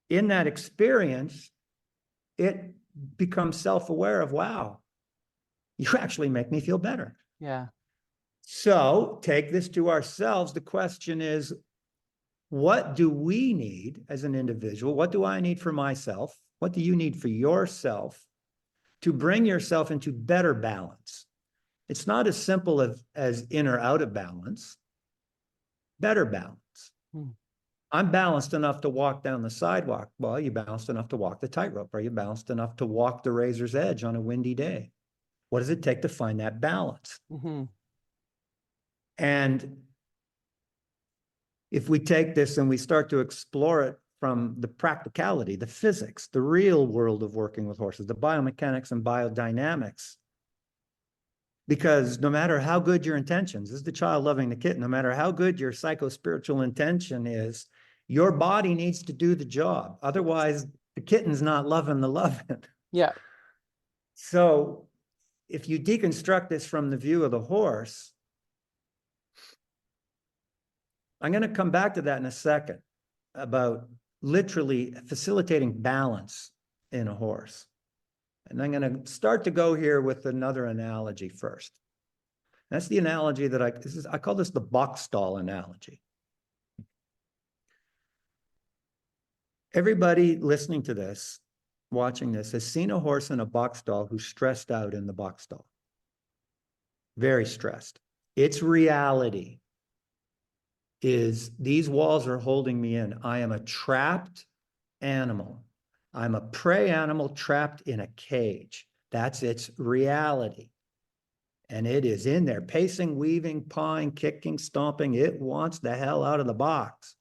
in that experience, it becomes self-aware of, wow, you actually make me feel better. Yeah. So take this to ourselves. The question is, what do we need as an individual? What do I need for myself? What do you need for yourself to bring yourself into better balance? It's not as simple as in or out of balance, better balance. Mm. I'm balanced enough to walk down the sidewalk. Well, are you balanced enough to walk the tightrope? Are you balanced enough to walk the razor's edge on a windy day? What does it take to find that balance? Mm-hmm. And if we take this and we start to explore it from the practicality, the physics, the real world of working with horses, the biomechanics and biodynamics, because no matter how good your intentions, this is the child loving the kitten, no matter how good your psycho-spiritual intention is, your body needs to do the job. Otherwise, the kitten's not loving the loving. Yeah. So if you deconstruct this from the view of the horse, I'm going to come back to that in a second about literally facilitating balance in a horse. And I'm going to start to go here with another analogy first. That's the analogy that I call this the box stall analogy. Everybody listening to this, watching this, has seen a horse in a box stall who's stressed out in the box stall. Very stressed. Its reality is these walls are holding me in. I am a trapped animal. I'm a prey animal trapped in a cage. That's its reality. And it is in there, pacing, weaving, pawing, kicking, stomping. It wants the hell out of the box.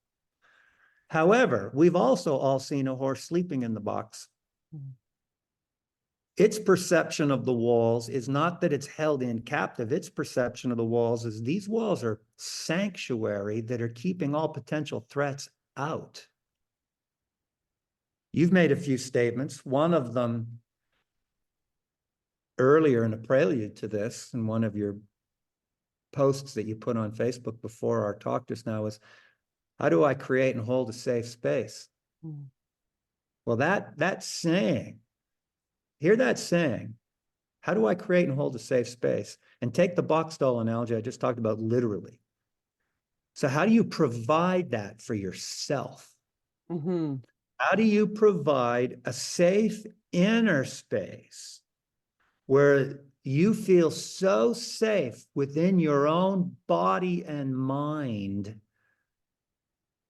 However, we've also all seen a horse sleeping in the box. Its perception of the walls is not that it's held in captive. Its perception of the walls is these walls are sanctuary that are keeping all potential threats out. You've made a few statements. One of them earlier in a prelude to this, in one of your posts that you put on Facebook before our talk just now, was, how do I create and hold a safe space? Mm. Well, that saying, hear that saying, how do I create and hold a safe space? And take the box stall analogy I just talked about literally. So how do you provide that for yourself? Mm-hmm. How do you provide a safe inner space where you feel so safe within your own body and mind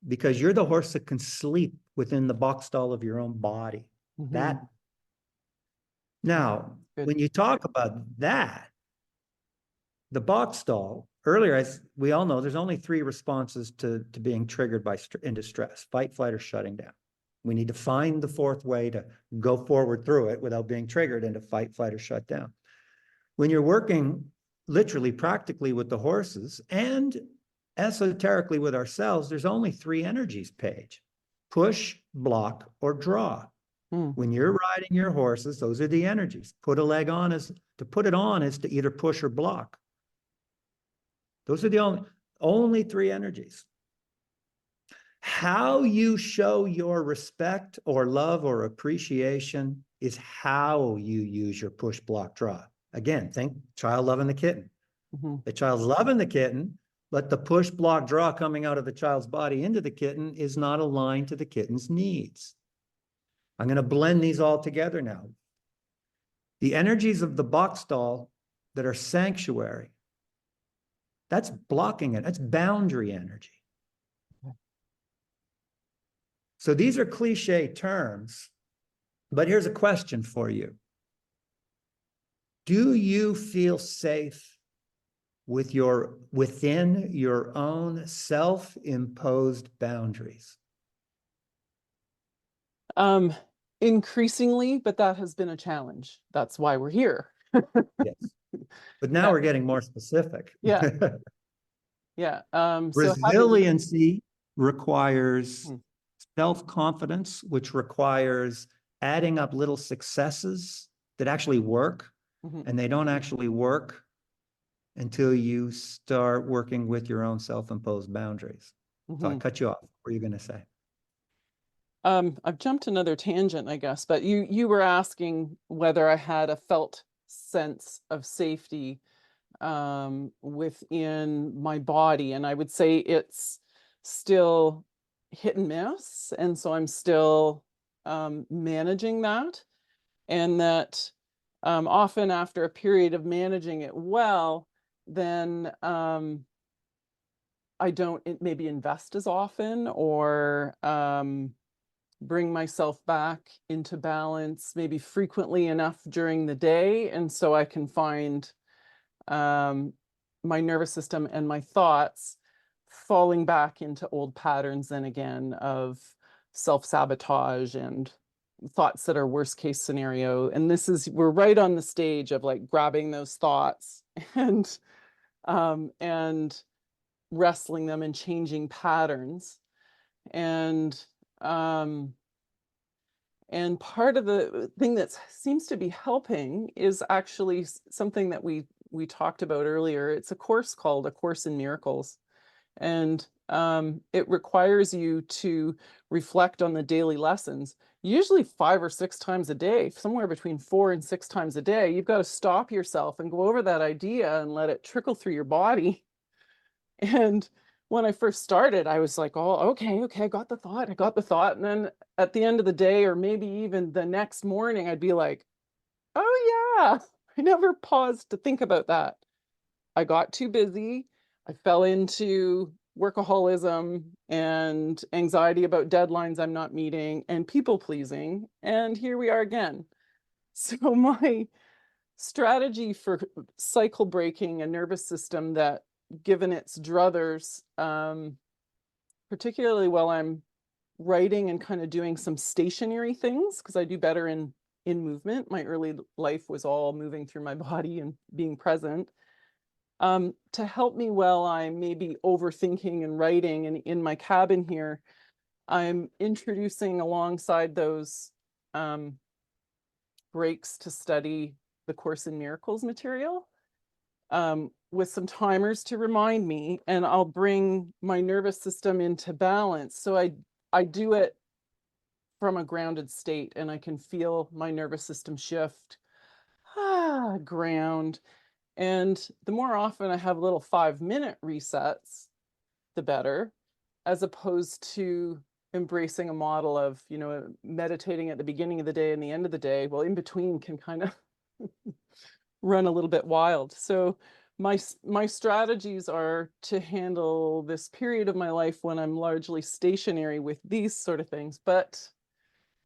because you're the horse that can sleep within the box stall of your own body? Mm-hmm. That. Now, when you talk about that, the box stall, earlier, we all know there's only 3 responses to being triggered into stress: fight, flight, or shutting down. We need to find the 4th way to go forward through it without being triggered into fight, flight, or shut down. When you're working literally, practically with the horses, and esoterically with ourselves, there's only three energies, Paige: push, block, or draw. Hmm. When you're riding your horses, those are the energies. Put a leg on is to put it on is to either push or block. Those are the only three energies. How you show your respect or love or appreciation is how you use your push, block, draw. Again, think child loving the kitten. Mm-hmm. The child's loving the kitten, but the push, block, draw coming out of the child's body into the kitten is not aligned to the kitten's needs. I'm going to blend these all together now. The energies of the box stall that are sanctuary, that's blocking it. That's boundary energy. So these are cliche terms, but here's a question for you. Do you feel safe within your own self-imposed boundaries? Increasingly, but that has been a challenge. That's why we're here. Yes. But now Yeah. we're getting more specific. Yeah. Yeah. So having, Resiliency requires hmm, self-confidence, which requires adding up little successes that actually work, mhm, and they don't actually work until you start working with your own self-imposed boundaries. So I mhm. cut you off. What were you going to say? I've jumped another tangent, I guess, but you were asking whether I had a felt sense of safety within my body, and I would say it's still hit and miss, and so I'm still managing that, and that often after a period of managing it well, then I don't maybe invest as often or bring myself back into balance maybe frequently enough during the day. And so I can find um, my nervous system and my thoughts falling back into old patterns then again of self-sabotage and thoughts that are worst case scenario. And we're right on the stage of like grabbing those thoughts and wrestling them and changing patterns. And um, and part of the thing that seems to be helping is actually something that we talked about earlier. It's a course called A Course in Miracles, and it requires you to reflect on the daily lessons, usually 5 or 6 times a day, somewhere between 4 and 6 times a day. You've got to stop yourself and go over that idea and let it trickle through your body. And when I first started, I was like, oh, okay, I got the thought. And then at the end of the day, or maybe even the next morning, I'd be like, oh, yeah, I never paused to think about that. I got too busy. I fell into workaholism and anxiety about deadlines I'm not meeting and people pleasing. And here we are again. So my strategy for cycle breaking a nervous system that, given its druthers, particularly while I'm writing and kind of doing some stationary things, because I do better in movement. My early life was all moving through my body and being present. To help me while I'm maybe overthinking and writing, and in my cabin here, I'm introducing alongside those breaks to study the Course in Miracles material, with some timers to remind me, and I'll bring my nervous system into balance. So I do it from a grounded state, and I can feel my nervous system shift, ground. And the more often I have little 5-minute resets, the better, as opposed to embracing a model of, meditating at the beginning of the day and the end of the day. Well, in between can kind of run a little bit wild. So my strategies are to handle this period of my life when I'm largely stationary with these sort of things, but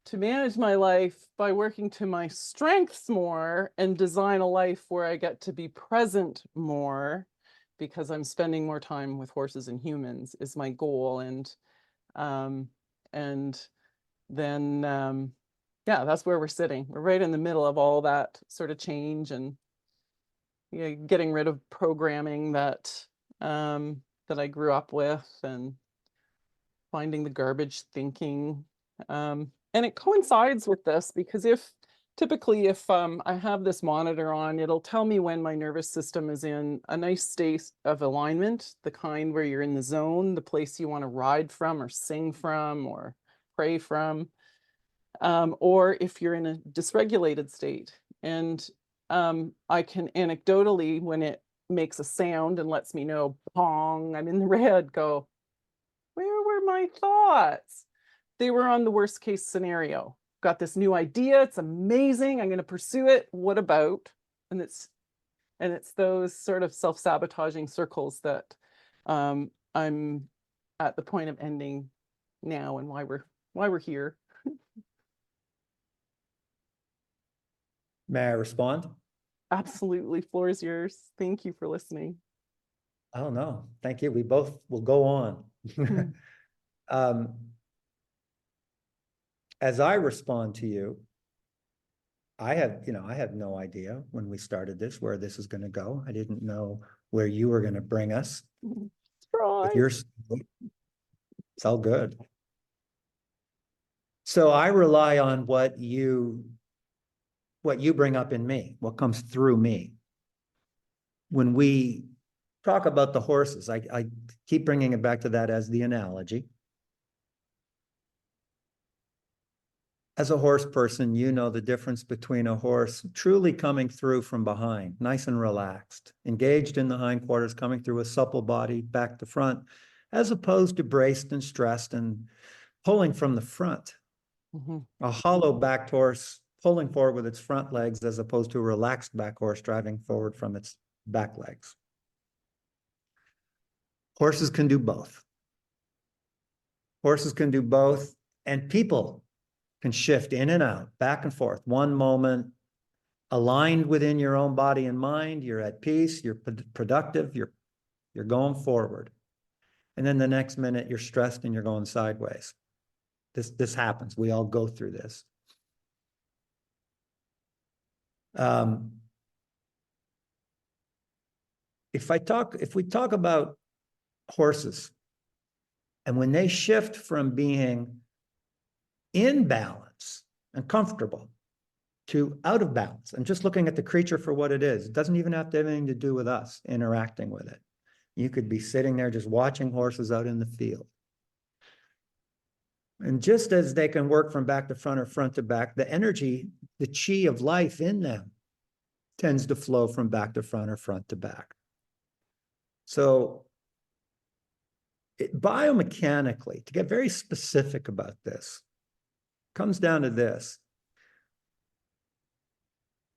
to manage my life by working to my strengths more and design a life where I get to be present more because I'm spending more time with horses and humans is my goal. Um, and then yeah, that's where we're sitting. We're right in the middle of all that sort of change and getting rid of programming that that I grew up with, and finding the garbage thinking. And it coincides with this because typically if I have this monitor on, it'll tell me when my nervous system is in a nice state of alignment, the kind where you're in the zone, the place you want to ride from or sing from or pray from, or if you're in a dysregulated state. And I can anecdotally, when it makes a sound and lets me know, pong, I'm in the red, go, where were my thoughts? They were on the worst case scenario. Got this new idea. It's amazing. I'm going to pursue it. What about? And it's those sort of self-sabotaging circles that I'm at the point of ending now, and why we're here. May I respond? Absolutely. Floor is yours. Thank you for listening. Oh, no, thank you. We both will go on. As I respond to you, I had no idea when we started this where this is going to go. I didn't know where you were going to bring us. With your, it's all good. So I rely on what you bring up in me, what comes through me. When we talk about the horses, I keep bringing it back to that as the analogy. As a horse person, you know the difference between a horse truly coming through from behind, nice and relaxed, engaged in the hindquarters, coming through a supple body, back to front, as opposed to braced and stressed and pulling from the front. A hollow-backed horse pulling forward with its front legs, as opposed to a relaxed back horse driving forward from its back legs. Horses can do both. Horses can do both, and people can shift in and out, back and forth. One moment, aligned within your own body and mind, you're at peace, you're productive, you're going forward. And then the next minute, you're stressed and you're going sideways. This happens. We all go through this. If we talk about horses, and when they shift from being in balance and comfortable to out of balance and just looking at the creature for what it is, it doesn't even have to have anything to do with us interacting with it. You could be sitting there just watching horses out in the field. And just as they can work from back to front or front to back, the energy, the chi of life in them tends to flow from back to front or front to back. So biomechanically, to get very specific about this, comes down to this.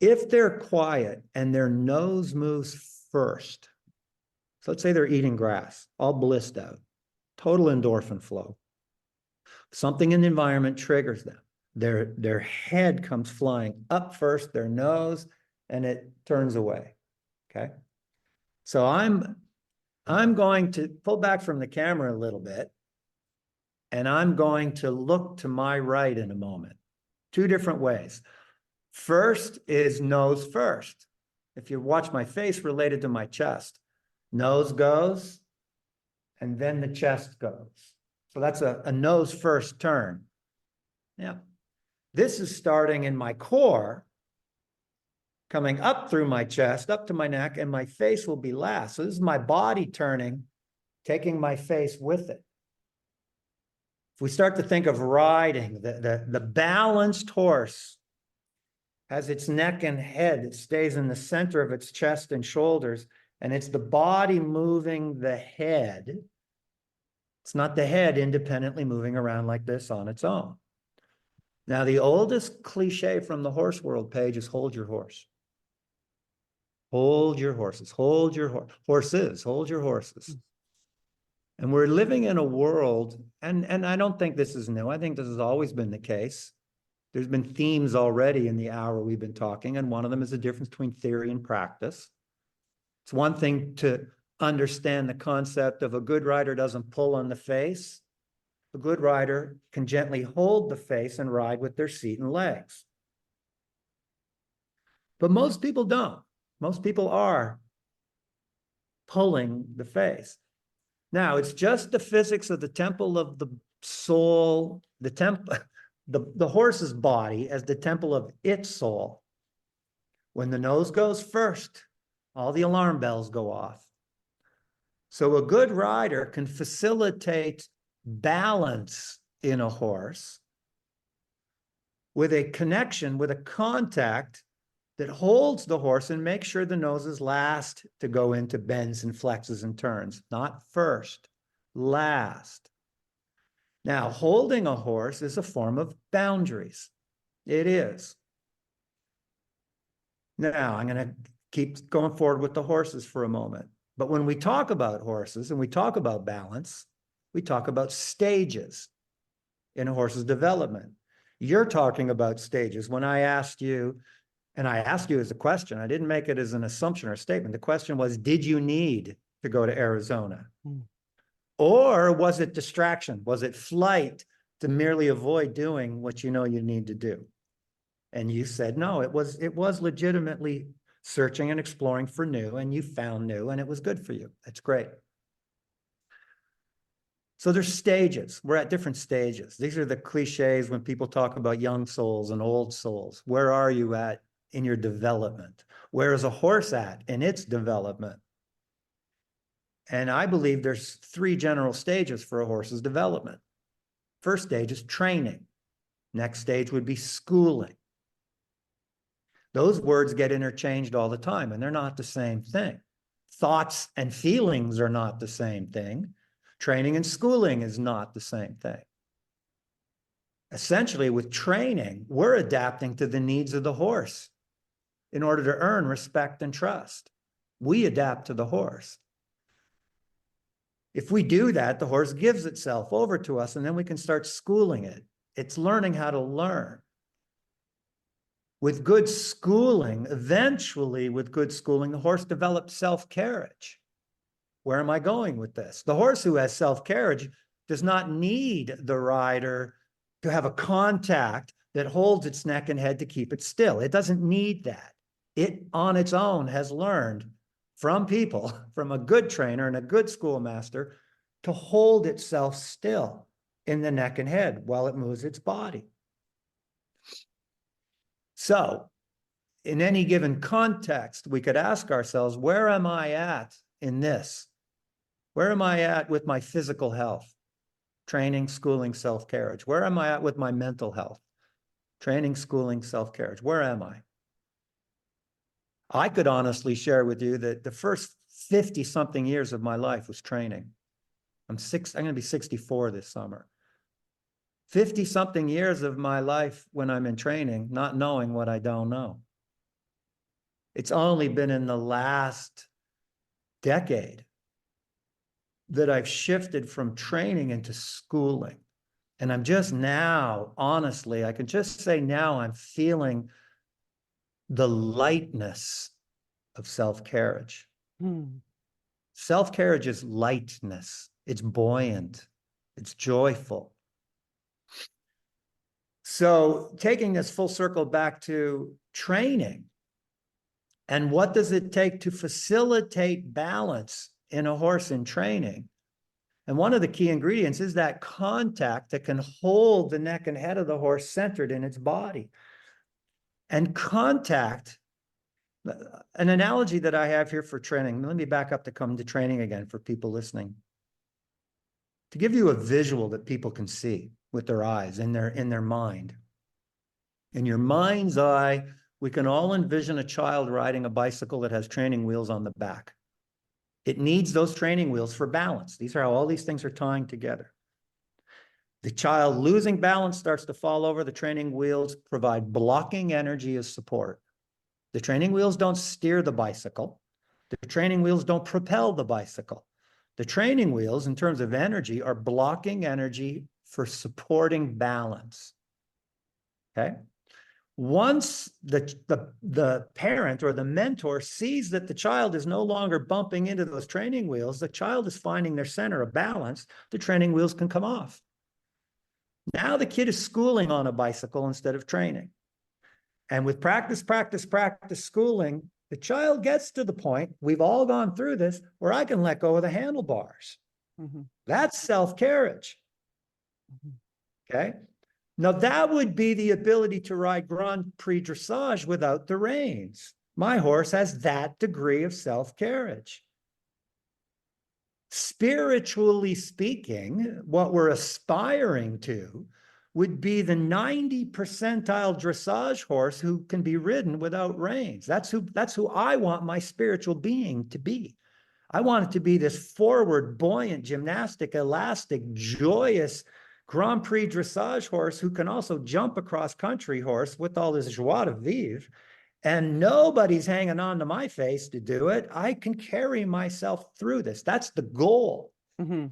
If they're quiet and their nose moves first, so let's say they're eating grass, all blissed out, total endorphin flow. Something in the environment triggers them. Their head comes flying up first, their nose, and it turns away, okay? So I'm going to pull back from the camera a little bit, and I'm going to look to my right in a moment. Two different ways. First is nose first. If you watch my face related to my chest, nose goes, and then the chest goes. So that's a nose first turn. Yeah. This is starting in my core, coming up through my chest, up to my neck, and my face will be last. So this is my body turning, taking my face with it. If we start to think of riding, the balanced horse has its neck and head. It stays in the center of its chest and shoulders, and it's the body moving the head. It's not the head independently moving around like this on its own. Now, the oldest cliche from the horse world, Paige, is hold your horse. Hold your horses, hold your horses, hold your horses. And we're living in a world, and I don't think this is new. I think this has always been the case. There's been themes already in the hour we've been talking, and one of them is the difference between theory and practice. It's one thing to understand the concept of a good rider doesn't pull on the face. A good rider can gently hold the face and ride with their seat and legs. But most people don't. Most people are pulling the face. Now, it's just the physics of the temple of the soul, the horse's body as the temple of its soul. When the nose goes first, all the alarm bells go off. So a good rider can facilitate balance in a horse with a connection, with a contact that holds the horse and makes sure the nose is last to go into bends and flexes and turns, not first, last. Now, holding a horse is a form of boundaries. It is. Now, I'm going to keep going forward with the horses for a moment. But when we talk about horses and we talk about balance, we talk about stages in a horse's development. You're talking about stages. When I asked you, and I asked you as a question, I didn't make it as an assumption or a statement. The question was, did you need to go to Arizona? Or was it distraction? Was it flight to merely avoid doing what you know you need to do? And you said, no, it was legitimately searching and exploring for new, and you found new, and it was good for you. That's great. So there's stages. We're at different stages. These are the cliches when people talk about young souls and old souls. Where are you at in your development? Where is a horse at in its development? And I believe there's 3 general stages for a horse's development. First stage is training. Next stage would be schooling. Those words get interchanged all the time, and they're not the same thing. Thoughts and feelings are not the same thing. Training and schooling is not the same thing. Essentially, with training, we're adapting to the needs of the horse in order to earn respect and trust. We adapt to the horse. If we do that, the horse gives itself over to us, and then we can start schooling it. It's learning how to learn. With good schooling, eventually with good schooling, the horse develops self-carriage. Where am I going with this? The horse who has self-carriage does not need the rider to have a contact that holds its neck and head to keep it still. It doesn't need that. It on its own has learned from people, from a good trainer and a good schoolmaster, to hold itself still in the neck and head while it moves its body. So in any given context, we could ask ourselves, where am I at in this? Where am I at with my physical health? Training, schooling, self-carriage. Where am I at with my mental health? Training, schooling, self-carriage. Where am I? I could honestly share with you that the first 50-something years of my life was training. I'm going to be 64 this summer. 50-something years of my life when I'm in training, not knowing what I don't know. It's only been in the last decade that I've shifted from training into schooling. And I'm just now, honestly, I can just say now I'm feeling the lightness of self-carriage. Self-carriage is lightness. It's buoyant. It's joyful. So taking this full circle back to training, and what does it take to facilitate balance in a horse in training? And one of the key ingredients is that contact that can hold the neck and head of the horse centered in its body. And contact, an analogy that I have here for training, let me back up to come to training again for people listening. To give you a visual that people can see with their eyes, in their mind. In your mind's eye, we can all envision a child riding a bicycle that has training wheels on the back. It needs those training wheels for balance. These are how all these things are tying together. The child losing balance starts to fall over. The training wheels provide blocking energy as support. The training wheels don't steer the bicycle. The training wheels don't propel the bicycle. The training wheels, in terms of energy, are blocking energy for supporting balance. Okay? Once the parent or the mentor sees that the child is no longer bumping into those training wheels, the child is finding their center of balance, the training wheels can come off. Now the kid is schooling on a bicycle instead of training. And with practice, schooling, the child gets to the point, we've all gone through this, where I can let go of the handlebars. Mm-hmm. That's self-carriage. Okay. Now that would be the ability to ride Grand Prix dressage without the reins. My horse has that degree of self-carriage. Spiritually speaking, what we're aspiring to would be the 90 percentile dressage horse who can be ridden without reins. That's who I want my spiritual being to be. I want it to be this forward, buoyant, gymnastic, elastic, joyous Grand Prix dressage horse who can also jump across country horse with all this joie de vivre. And nobody's hanging on to my face to do it. I can carry myself through this. That's the goal. Mm-hmm.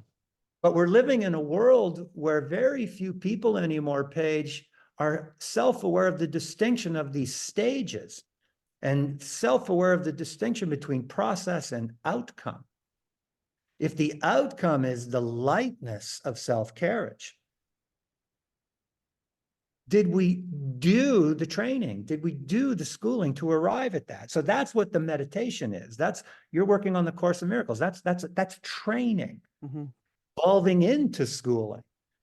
But we're living in a world where very few people anymore, Paige, are self-aware of the distinction of these stages and self-aware of the distinction between process and outcome. If the outcome is the lightness of self-carriage, did we do the training? Did we do the schooling to arrive at that? So that's what the meditation is. That's, you're working on the Course in Miracles. That's training, Mm-hmm. evolving into schooling.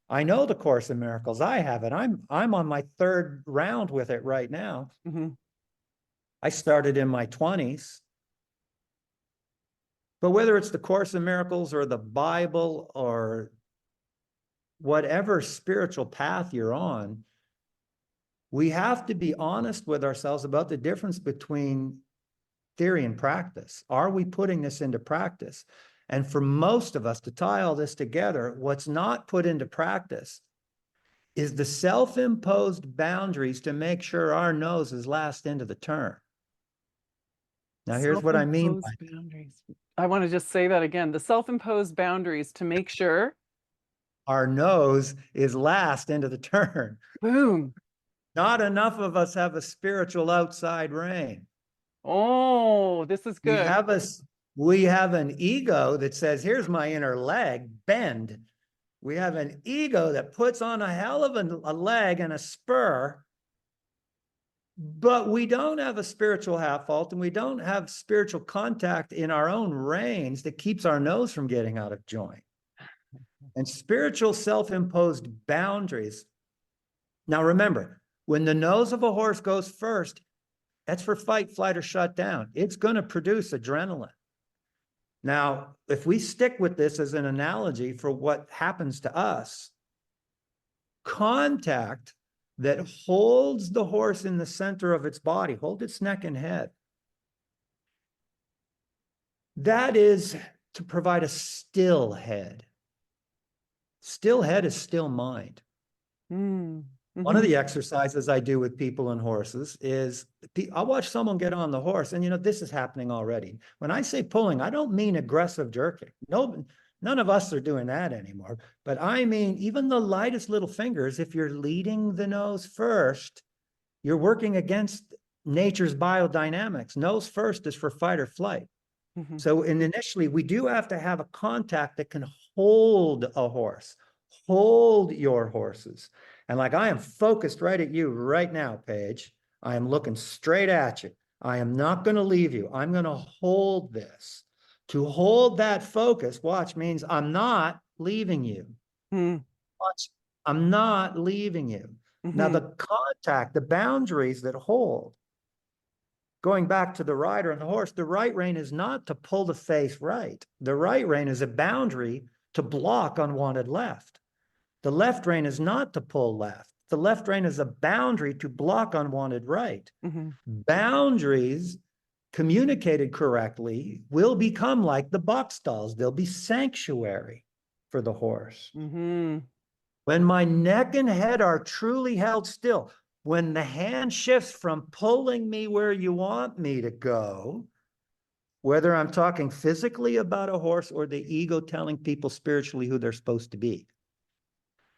I know the Course in Miracles. I have it. I'm on my third round with it right now. Mm-hmm. I started in my 20s. But whether it's the Course in Miracles or the Bible or whatever spiritual path you're on, we have to be honest with ourselves about the difference between theory and practice. Are we putting this into practice? And for most of us, to tie all this together, what's not put into practice is the self-imposed boundaries to make sure our nose is last into the turn. Now, here's what I mean by Self-imposed boundaries. I want to just say that again. The self-imposed boundaries to make sure. our nose is last into the turn. Boom. Not enough of us have a spiritual outside rein. Oh, this is good. We have an ego that says, here's my inner leg, bend. We have an ego that puts on a hell of a leg and a spur, but we don't have a spiritual half vault and we don't have spiritual contact in our own reins that keeps our nose from getting out of joint. And spiritual self-imposed boundaries. Now remember, when the nose of a horse goes first, that's for fight, flight, or shut down. It's going to produce adrenaline. Now, if we stick with this as an analogy for what happens to us, contact that holds the horse in the center of its body, hold its neck and head, that is to provide a still head. Still head is still mind. One of the exercises I do with people and horses is I'll watch someone get on the horse, and this is happening already. When I say pulling, I don't mean aggressive jerking. No, none of us are doing that anymore. But I mean, even the lightest little fingers, if you're leading the nose first, you're working against nature's biodynamics. Nose first is for fight or flight. So initially, we do have to have a contact that can hold a horse, hold your horses. And like I am focused right at you right now, Paige. I am looking straight at you. I am not going to leave you. I'm going to hold this. To hold that focus, watch, means I'm not leaving you. Watch, I'm not leaving you. Now, the contact, the boundaries that hold, going back to the rider and the horse, the right rein is not to pull the face right. The right rein is a boundary to block unwanted left. The left rein is not to pull left. The left rein is a boundary to block unwanted right. Boundaries communicated correctly will become like the box stalls. They'll be sanctuary for the horse. When my neck and head are truly held still, when the hand shifts from pulling me where you want me to go, whether I'm talking physically about a horse or the ego telling people spiritually who they're supposed to be,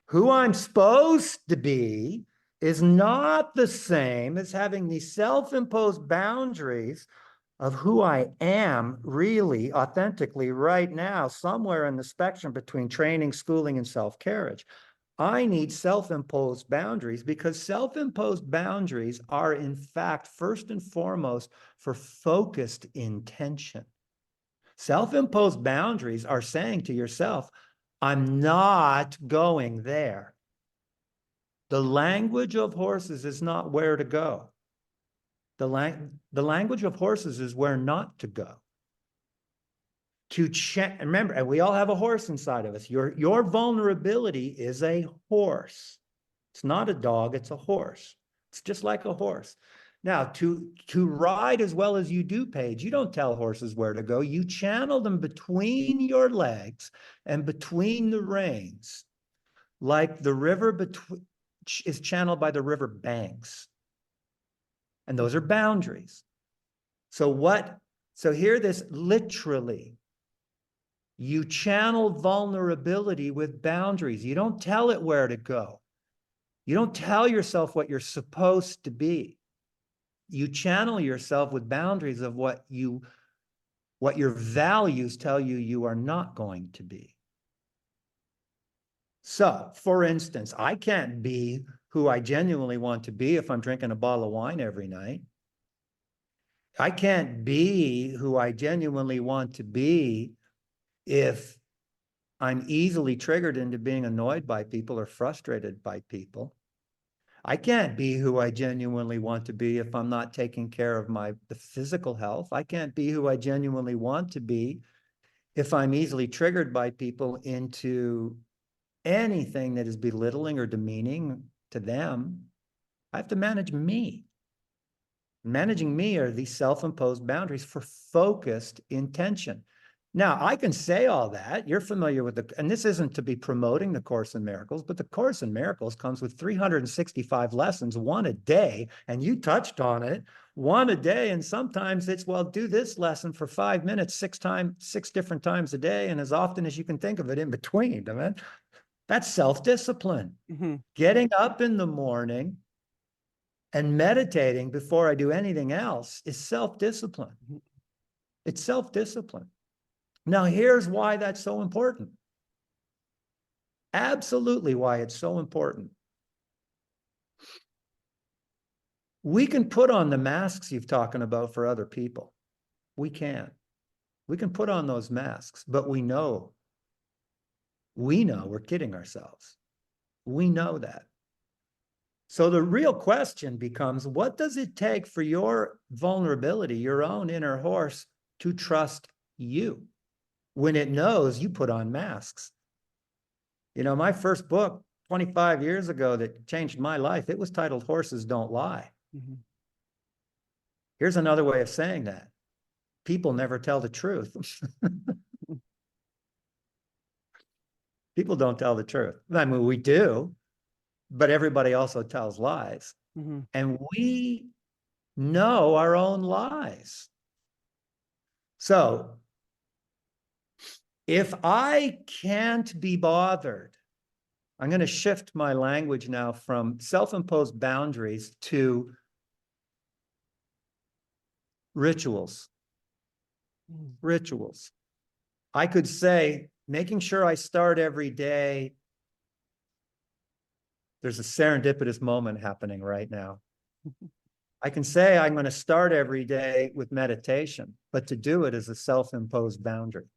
who I'm supposed to be is not the same as having these self-imposed boundaries of who I am really authentically right now, somewhere in the spectrum between training, schooling, and self-carriage. I need self-imposed boundaries because self-imposed boundaries are, in fact, first and foremost, for focused intention. Self-imposed boundaries are saying to yourself, I'm not going there. The language of horses is not where to go. The language of horses is where not to go. Remember, and we all have a horse inside of us. Your vulnerability is a horse. It's not a dog, it's a horse. It's just like a horse. Now, to ride as well as you do, Paige, you don't tell horses where to go. You channel them between your legs and between the reins, like the river is channeled by the river banks. And those are boundaries. So hear this literally. You channel vulnerability with boundaries. You don't tell it where to go. You don't tell yourself what you're supposed to be. You channel yourself with boundaries of what your values tell you you are not going to be. So, for instance, I can't be who I genuinely want to be if I'm drinking a bottle of wine every night. I can't be who I genuinely want to be if I'm easily triggered into being annoyed by people or frustrated by people. I can't be who I genuinely want to be if I'm not taking care of the physical health. I can't be who I genuinely want to be if I'm easily triggered by people into anything that is belittling or demeaning to them. I have to manage me. Managing me are these self-imposed boundaries for focused intention. Now, I can say all that. You're familiar with and this isn't to be promoting the Course in Miracles, but the Course in Miracles comes with 365 lessons, one a day, and you touched on it, one a day. And sometimes it's, well, do this lesson for 5 minutes, six different times a day, and as often as you can think of it in between. I mean, that's self-discipline. Mm-hmm. Getting up in the morning and meditating before I do anything else is self-discipline. It's self-discipline. Now, here's why that's so important. Absolutely why it's so important. We can put on the masks you've talking about for other people. We can. We can put on those masks, but we know we're kidding ourselves. We know that. So the real question becomes, what does it take for your vulnerability, your own inner horse, to trust you when it knows you put on masks? You know, my first book 25 years ago that changed my life, it was titled Horses Don't Lie. Mm-hmm. Here's another way of saying that. People never tell the truth. People don't tell the truth. I mean, we do, but everybody also tells lies. Mm-hmm. And we know our own lies. So if I can't be bothered, I'm going to shift my language now from self-imposed boundaries to rituals. Rituals. I could say, making sure I start every day. There's a serendipitous moment happening right now. I can say I'm going to start every day with meditation, but to do it is a self-imposed boundary.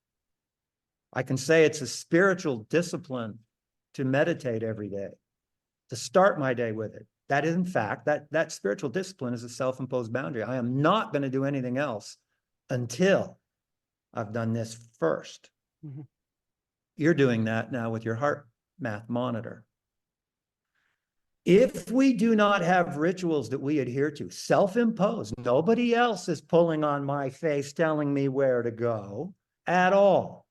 I can say it's a spiritual discipline to meditate every day, to start my day with it. That is, in fact, that spiritual discipline is a self-imposed boundary. I am not going to do anything else until I've done this first. Mm-hmm. You're doing that now with your heart math monitor. If we do not have rituals that we adhere to, self-imposed, nobody else is pulling on my face telling me where to go at all.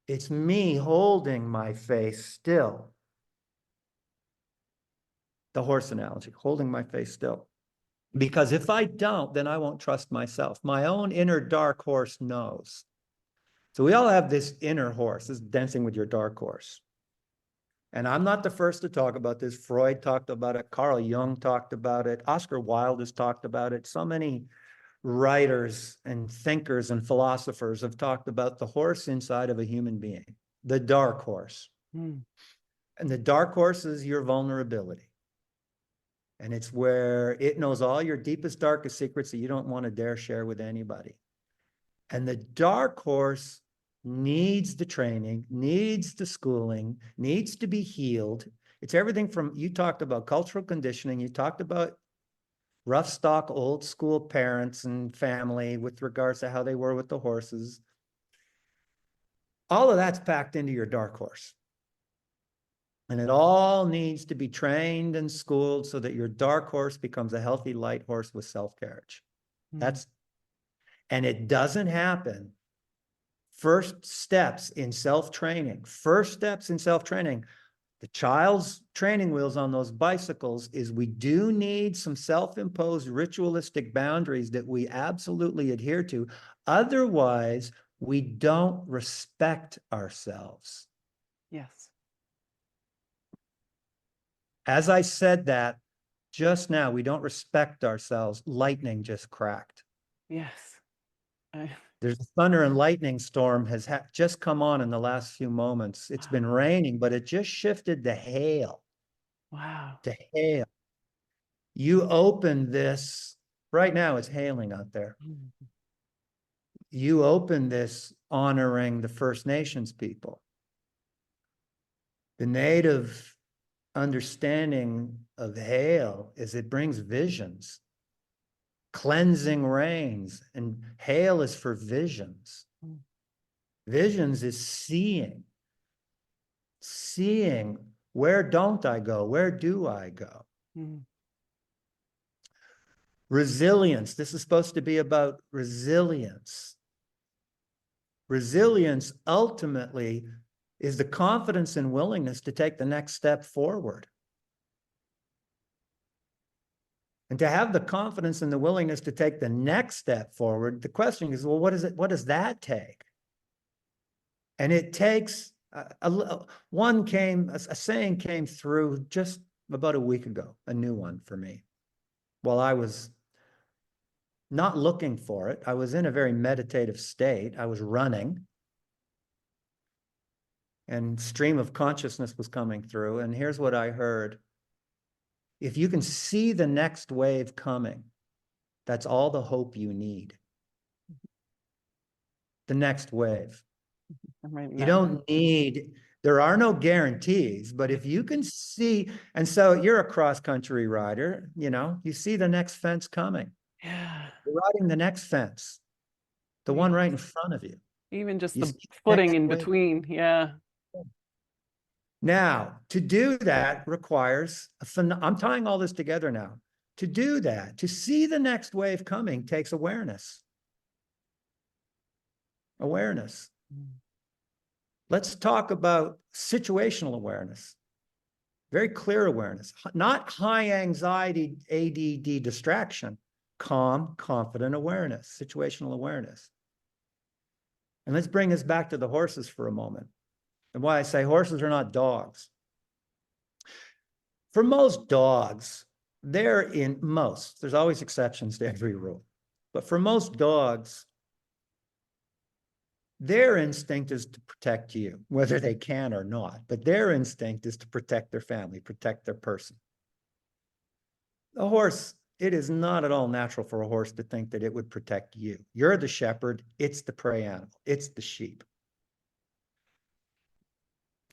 It's me holding my face still. The horse analogy, holding my face still. Because if I don't, then I won't trust myself. My own inner dark horse knows. So we all have this inner horse, this dancing with your dark horse. And I'm not the first to talk about this. Freud talked about it. Carl Jung talked about it. Oscar Wilde has talked about it. So many writers and thinkers and philosophers have talked about the horse inside of a human being, the dark horse. And the dark horse is your vulnerability. And it's where it knows all your deepest, darkest secrets that you don't want to dare share with anybody. And the dark horse needs the training, needs the schooling, needs to be healed. It's everything from, you talked about cultural conditioning, you talked about rough stock, old school parents and family with regards to how they were with the horses. All of that's packed into your dark horse. And it all needs to be trained and schooled so that your dark horse becomes a healthy light horse with self-carriage. And it doesn't happen. First steps in self-training, the child's training wheels on those bicycles is we do need some self-imposed ritualistic boundaries that we absolutely adhere to. Otherwise, we don't respect ourselves. Yes. As I said that just now, we don't respect ourselves. Lightning just cracked. Yes. There's a thunder and lightning storm has just come on in the last few moments. It's been raining, but it just shifted to hail. Wow. To hail. You open this, right now it's hailing out there. You open this honoring the First Nations people. The native understanding of hail is it brings visions. Cleansing rains, and hail is for visions. Visions is seeing. Seeing, where don't I go? Where do I go? Resilience. This is supposed to be about resilience. Resilience ultimately is the confidence and willingness to take the next step forward. And to have the confidence and the willingness to take the next step forward, the question is, well, what does that take? And it takes, a saying came through just about a week ago, a new one for me. While I was not looking for it, I was in a very meditative state. I was running, and stream of consciousness was coming through. And here's what I heard. If you can see the next wave coming, that's all the hope you need. The next wave. You don't need, there are no guarantees, but if you can see, and so you're a cross-country rider, you see the next fence coming. Yeah. You're riding the next fence, the one right in front of you. Even just the footing in between. Yeah. Now, to do that requires, I'm tying all this together now. To do that, to see the next wave coming takes awareness. Awareness. Let's talk about situational awareness. Very clear awareness, not high anxiety, ADD distraction, calm, confident awareness, situational awareness. And let's bring this back to the horses for a moment. And why I say horses are not dogs. For most dogs, there's always exceptions to every rule, but for most dogs, their instinct is to protect you, whether they can or not, but their instinct is to protect their family, protect their person. A horse, it is not at all natural for a horse to think that it would protect you. You're the shepherd, it's the prey animal, it's the sheep.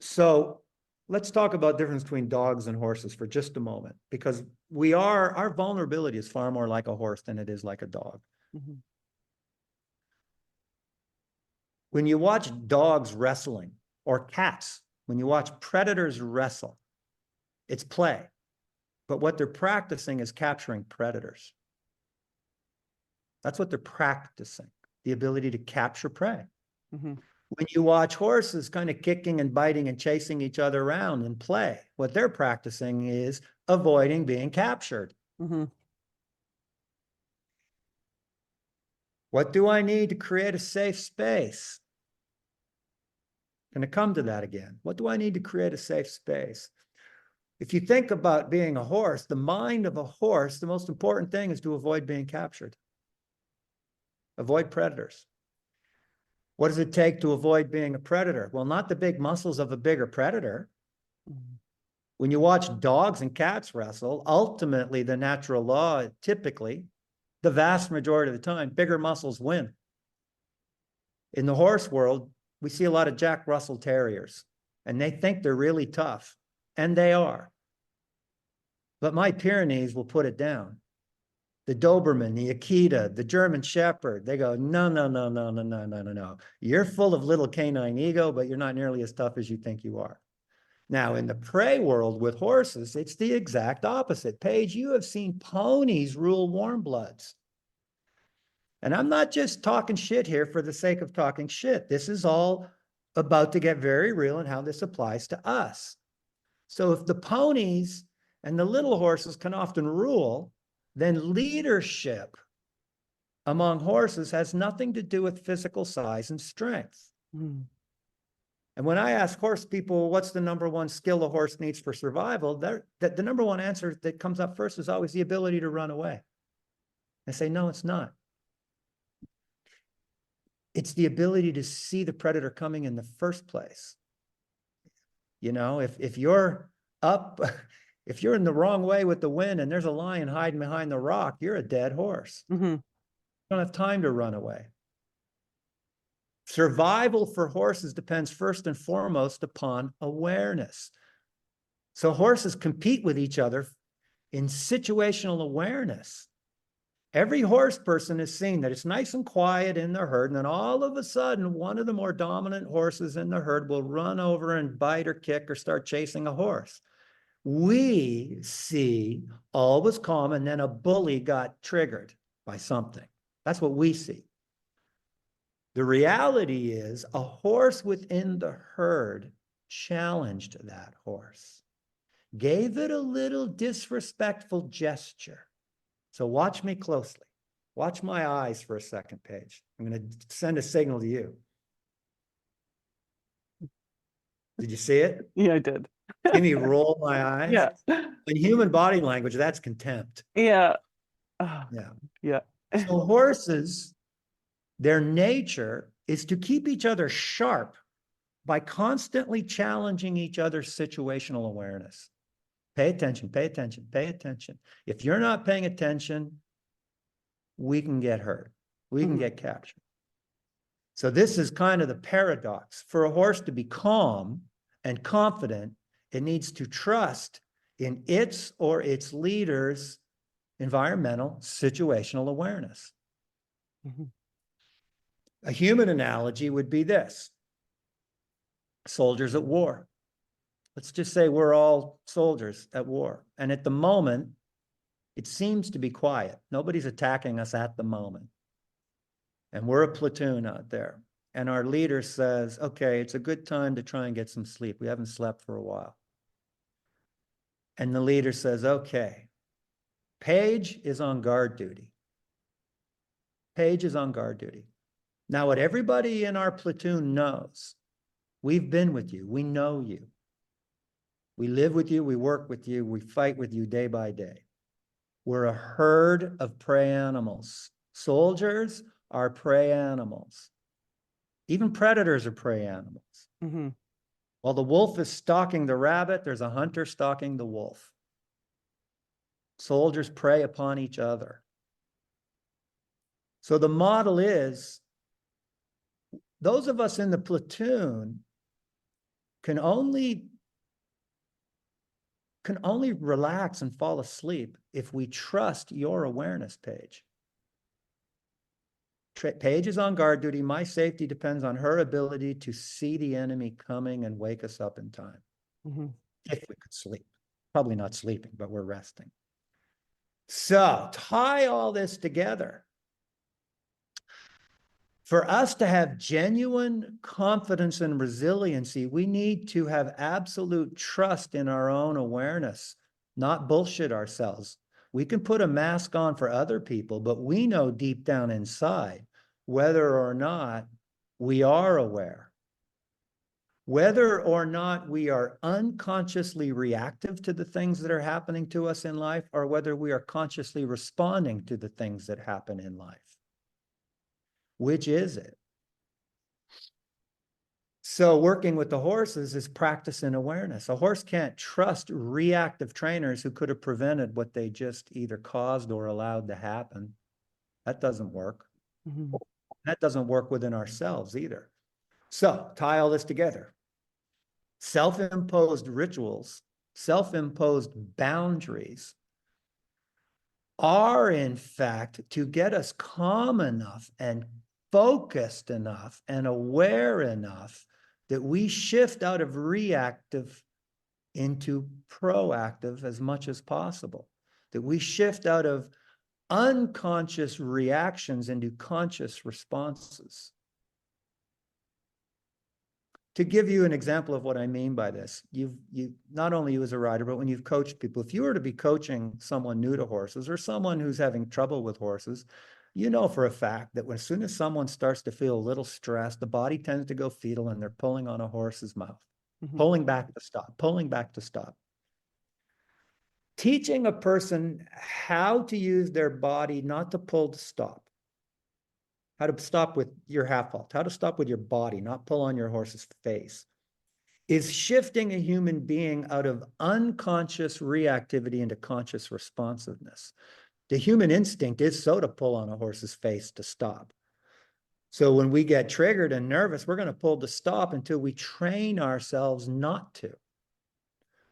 So let's talk about the difference between dogs and horses for just a moment, because our vulnerability is far more like a horse than it is like a dog. When you watch dogs wrestling, or cats, when you watch predators wrestle, it's play. But what they're practicing is capturing predators. That's what they're practicing, the ability to capture prey. When you watch horses kind of kicking and biting and chasing each other around in play, what they're practicing is avoiding being captured. What do I need to create a safe space? I'm going to come to that again. What do I need to create a safe space? If you think about being a horse, the mind of a horse, the most important thing is to avoid being captured. Avoid predators. What does it take to avoid being a predator? Well, not the big muscles of a bigger predator. When you watch dogs and cats wrestle, ultimately the natural law, typically, the vast majority of the time, bigger muscles win. In the horse world, we see a lot of Jack Russell Terriers, and they think they're really tough, and they are. But my Pyrenees will put it down. The Doberman, the Akita, the German Shepherd, they go, no, no, no, no, no, no, no, no, no. You're full of little canine ego, but you're not nearly as tough as you think you are. Now, in the prey world with horses, it's the exact opposite. Paige, you have seen ponies rule warm bloods. And I'm not just talking shit here for the sake of talking shit. This is all about to get very real and how this applies to us. So if the ponies and the little horses can often rule, then leadership among horses has nothing to do with physical size and strength. Mm. And when I ask horse people, what's the number one skill a horse needs for survival, the number one answer that comes up first is always the ability to run away. I say, no, it's not. It's the ability to see the predator coming in the first place. You know, if you're up, if you're in the wrong way with the wind and there's a lion hiding behind the rock, you're a dead horse. Mm-hmm. You don't have time to run away. Survival for horses depends first and foremost upon awareness. So horses compete with each other in situational awareness. Every horse person has seen that it's nice and quiet in the herd, and then all of a sudden, one of the more dominant horses in the herd will run over and bite or kick or start chasing a horse. We see all was calm, and then a bully got triggered by something. That's what we see. The reality is a horse within the herd challenged that horse, gave it a little disrespectful gesture. So watch me closely. Watch my eyes for a second, Paige. I'm going to send a signal to you. Did you see it? Yeah, I did. See me roll my eyes? Yeah. In human body language, that's contempt. Yeah. Yeah. Yeah. So horses, their nature is to keep each other sharp by constantly challenging each other's situational awareness. Pay attention, pay attention, pay attention. If you're not paying attention, we can get hurt. We can get captured. So this is kind of the paradox. For a horse to be calm and confident, it needs to trust in its or its leader's environmental situational awareness. Mm-hmm. A human analogy would be this. Soldiers at war. Let's just say we're all soldiers at war. And at the moment, it seems to be quiet. Nobody's attacking us at the moment. And we're a platoon out there. And our leader says, okay, it's a good time to try and get some sleep. We haven't slept for a while. And the leader says, okay, Paige is on guard duty. Paige is on guard duty. Now, what everybody in our platoon knows, we've been with you. We know you. We live with you. We work with you. We fight with you day by day. We're a herd of prey animals. Soldiers are prey animals. Even predators are prey animals. Mm-hmm. While the wolf is stalking the rabbit, there's a hunter stalking the wolf. Soldiers prey upon each other. So the model is, those of us in the platoon can only relax and fall asleep if we trust your awareness, Paige. Paige is on guard duty. My safety depends on her ability to see the enemy coming and wake us up in time. Mm-hmm. If we could sleep. Probably not sleeping, but we're resting. So tie all this together. For us to have genuine confidence and resiliency, we need to have absolute trust in our own awareness, not bullshit ourselves. We can put a mask on for other people, but we know deep down inside whether or not we are aware, whether or not we are unconsciously reactive to the things that are happening to us in life, or whether we are consciously responding to the things that happen in life. Which is it? So working with the horses is practice in awareness. A horse can't trust reactive trainers who could have prevented what they just either caused or allowed to happen. That doesn't work. Mm-hmm. That doesn't work within ourselves either. So tie all this together. Self-imposed rituals, self-imposed boundaries are in fact to get us calm enough and focused enough and aware enough that we shift out of reactive into proactive as much as possible, that we shift out of unconscious reactions into conscious responses. To give you an example of what I mean by this, you not only you as a rider, but when you've coached people, if you were to be coaching someone new to horses or someone who's having trouble with horses, you know for a fact that as soon as someone starts to feel a little stressed, the body tends to go fetal and they're pulling on a horse's mouth, pulling back to stop, pulling back to stop. Teaching a person how to use their body, not to pull to stop, how to stop with your half halt, how to stop with your body, not pull on your horse's face, is shifting a human being out of unconscious reactivity into conscious responsiveness. The human instinct is so to pull on a horse's face to stop. So when we get triggered and nervous, we're going to pull to stop until we train ourselves not to.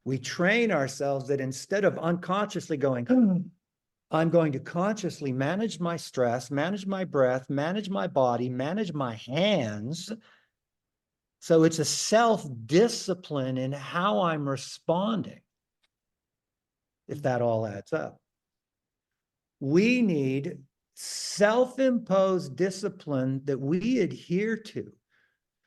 We train ourselves that instead of unconsciously going, I'm going to consciously manage my stress, manage my breath, manage my body, manage my hands. So it's a self-discipline in how I'm responding, if that all adds up. We need self-imposed discipline that we adhere to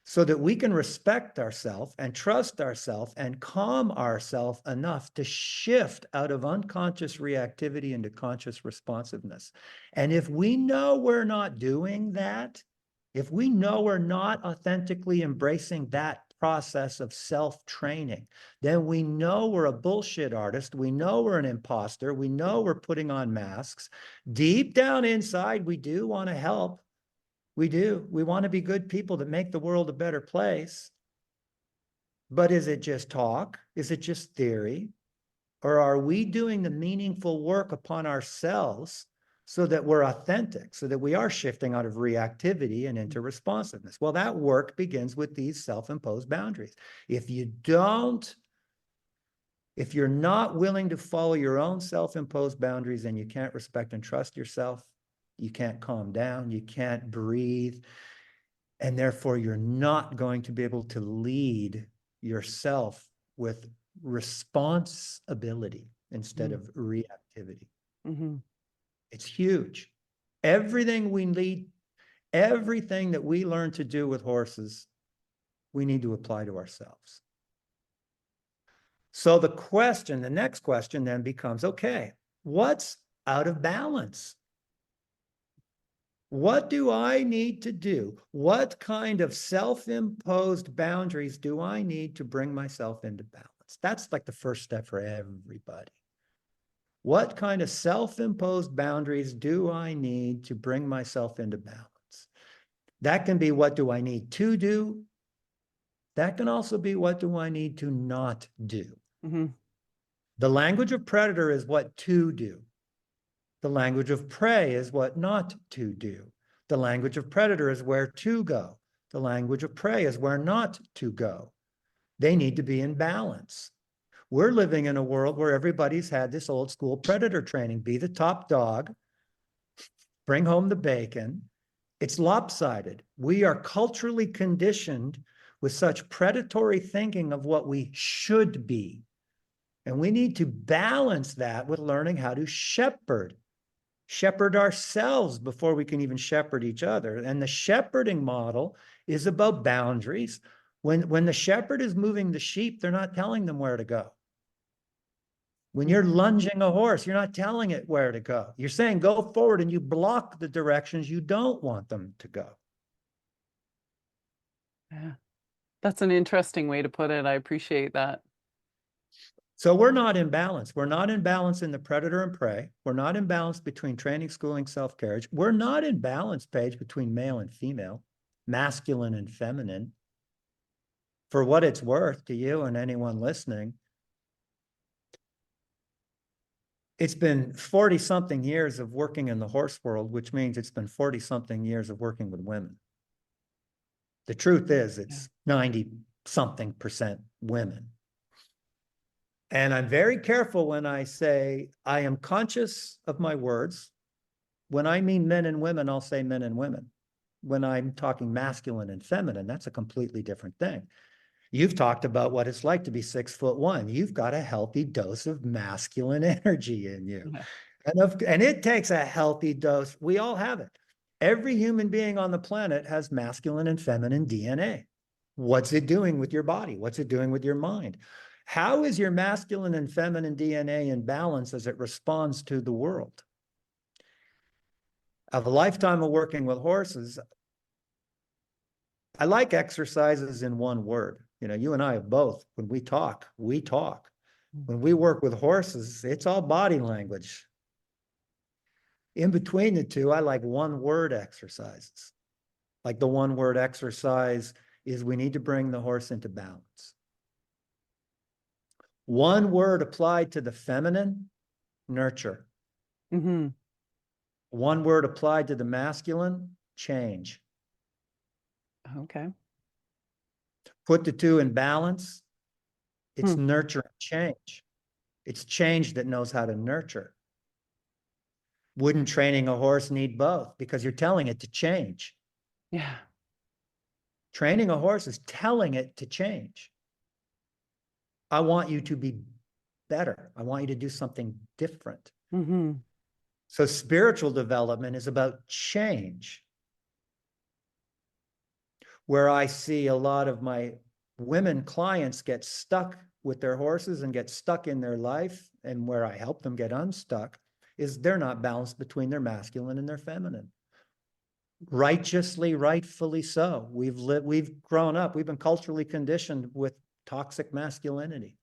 so that we can respect ourselves and trust ourselves and calm ourselves enough to shift out of unconscious reactivity into conscious responsiveness. And if we know we're not doing that, if we know we're not authentically embracing that process of self-training, then we know we're a bullshit artist. We know we're an imposter. We know we're putting on masks. Deep down inside, we do want to help. We do. We want to be good people that make the world a better place. But is it just talk? Is it just theory? Or are we doing the meaningful work upon ourselves so that we're authentic, so that we are shifting out of reactivity and into responsiveness? Well, that work begins with these self-imposed boundaries. If you're not willing to follow your own self-imposed boundaries, then you can't respect and trust yourself. You can't calm down. You can't breathe. And therefore, you're not going to be able to lead yourself with responsibility instead of reactivity. It's huge. Everything we need, everything that we learn to do with horses, we need to apply to ourselves. So the next question then becomes, okay, what's out of balance? What do I need to do? What kind of self-imposed boundaries do I need to bring myself into balance? That's like the first step for everybody. What kind of self-imposed boundaries do I need to bring myself into balance? That can be, what do I need to do? That can also be, what do I need to not do? The language of predator is what to do. The language of prey is what not to do. The language of predator is where to go. The language of prey is where not to go. They need to be in balance. We're living in a world where everybody's had this old school predator training. Be the top dog, bring home the bacon. It's lopsided. We are culturally conditioned with such predatory thinking of what we should be. And we need to balance that with learning how to shepherd ourselves before we can even shepherd each other. And the shepherding model is about boundaries. When the shepherd is moving the sheep, they're not telling them where to go. When you're lunging a horse, you're not telling it where to go. You're saying go forward, and you block the directions you don't want them to go. Yeah, that's an interesting way to put it. I appreciate that. So we're not in balance. We're not in balance in the predator and prey. We're not in balance between training, schooling, self-carriage. We're not in balance, Paige, between male and female, masculine and feminine. For what it's worth to you and anyone listening, it's been 40-something years of working in the horse world, which means it's been 40-something years of working with women. The truth is Yeah. it's 90-something% women. And I'm very careful when I say I am conscious of my words. When I mean men and women, I'll say men and women. When I'm talking masculine and feminine, that's a completely different thing. You've talked about what it's like to be 6'1". You've got a healthy dose of masculine energy in you. Yeah. And it takes a healthy dose. We all have it. Every human being on the planet has masculine and feminine DNA. What's it doing with your body? What's it doing with your mind? How is your masculine and feminine DNA in balance as it responds to the world? Of a lifetime of working with horses, I like exercises in one word. You know, you and I have both. When we talk, we talk. When we work with horses, it's all body language. In between the two, I like one word exercises. Like the one word exercise is we need to bring the horse into balance. One word applied to the feminine, nurture. Mm-hmm. One word applied to the masculine, change. Okay. Put the two in balance, it's Hmm. nurture and change. It's change that knows how to nurture. Wouldn't training a horse need both? Because you're telling it to change. Yeah. Training a horse is telling it to change. I want you to be better. I want you to do something different. Mm-hmm. So spiritual development is about change. Where I see a lot of my women clients get stuck with their horses and get stuck in their life, and where I help them get unstuck, is they're not balanced between their masculine and their feminine. Righteously, rightfully so. We've grown up, we've been culturally conditioned with toxic masculinity.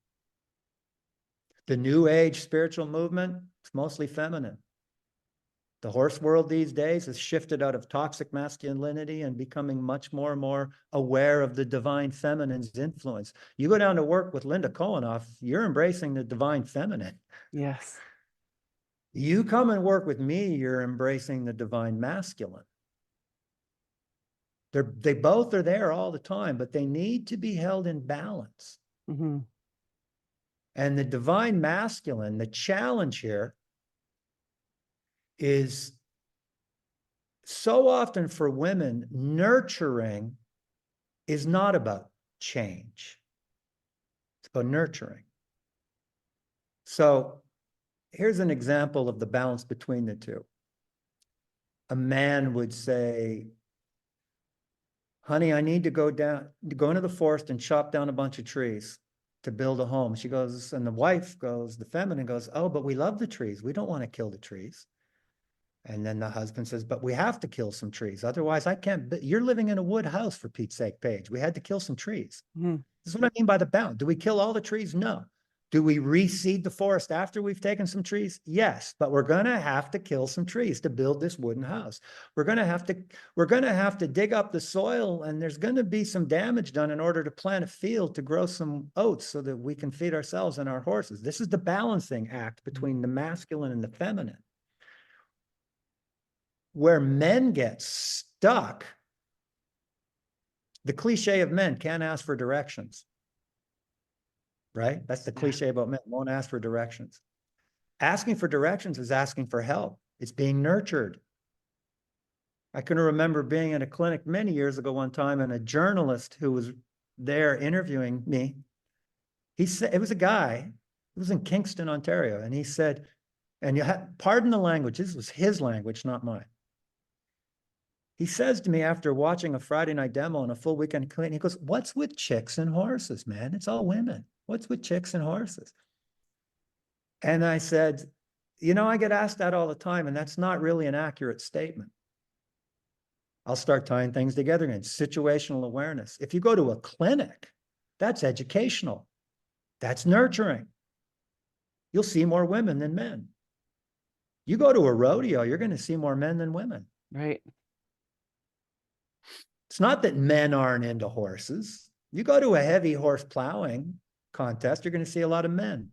The new age spiritual movement, it's mostly feminine. The horse world these days has shifted out of toxic masculinity and becoming much more and more aware of the divine feminine's influence. You go down to work with Linda Kohanoff, you're embracing the divine feminine. Yes. You come and work with me, you're embracing the divine masculine. They both are there all the time, but they need to be held in balance. Mm-hmm. And the divine masculine, the challenge here is so often for women, nurturing is not about change. It's about nurturing. So here's an example of the balance between the two. A man would say, honey, I need to go into the forest and chop down a bunch of trees to build a home. She goes, and the wife goes, the feminine goes, oh, but we love the trees. We don't want to kill the trees. And then the husband says, but we have to kill some trees. Otherwise, I can't. You're living in a wood house, for Pete's sake, Paige. We had to kill some trees. Mm-hmm. This is what I mean by the balance. Do we kill all the trees? No. Do we reseed the forest after we've taken some trees? Yes, but we're going to have to kill some trees to build this wooden house. We're going to have to dig up the soil, and there's going to be some damage done in order to plant a field to grow some oats so that we can feed ourselves and our horses. This is the balancing act between the masculine and the feminine. Where men get stuck, the cliche of men can't ask for directions. Right? That's the cliche about men, won't ask for directions. Asking for directions is asking for help. It's being nurtured. I can remember being in a clinic many years ago one time, and a journalist who was there interviewing me, he said, it was a guy, it was in Kingston, Ontario, and he said, and pardon the language, this was his language, not mine. He says to me after watching a Friday night demo and a full weekend clinic, he goes, what's with chicks and horses, man? It's all women. What's with chicks and horses? And I said, you know, I get asked that all the time, and that's not really an accurate statement. I'll start tying things together again. Situational awareness. If you go to a clinic, that's educational. That's nurturing. You'll see more women than men. You go to a rodeo, you're going to see more men than women. Right. It's not that men aren't into horses. You go to a heavy horse plowing contest, you're going to see a lot of men.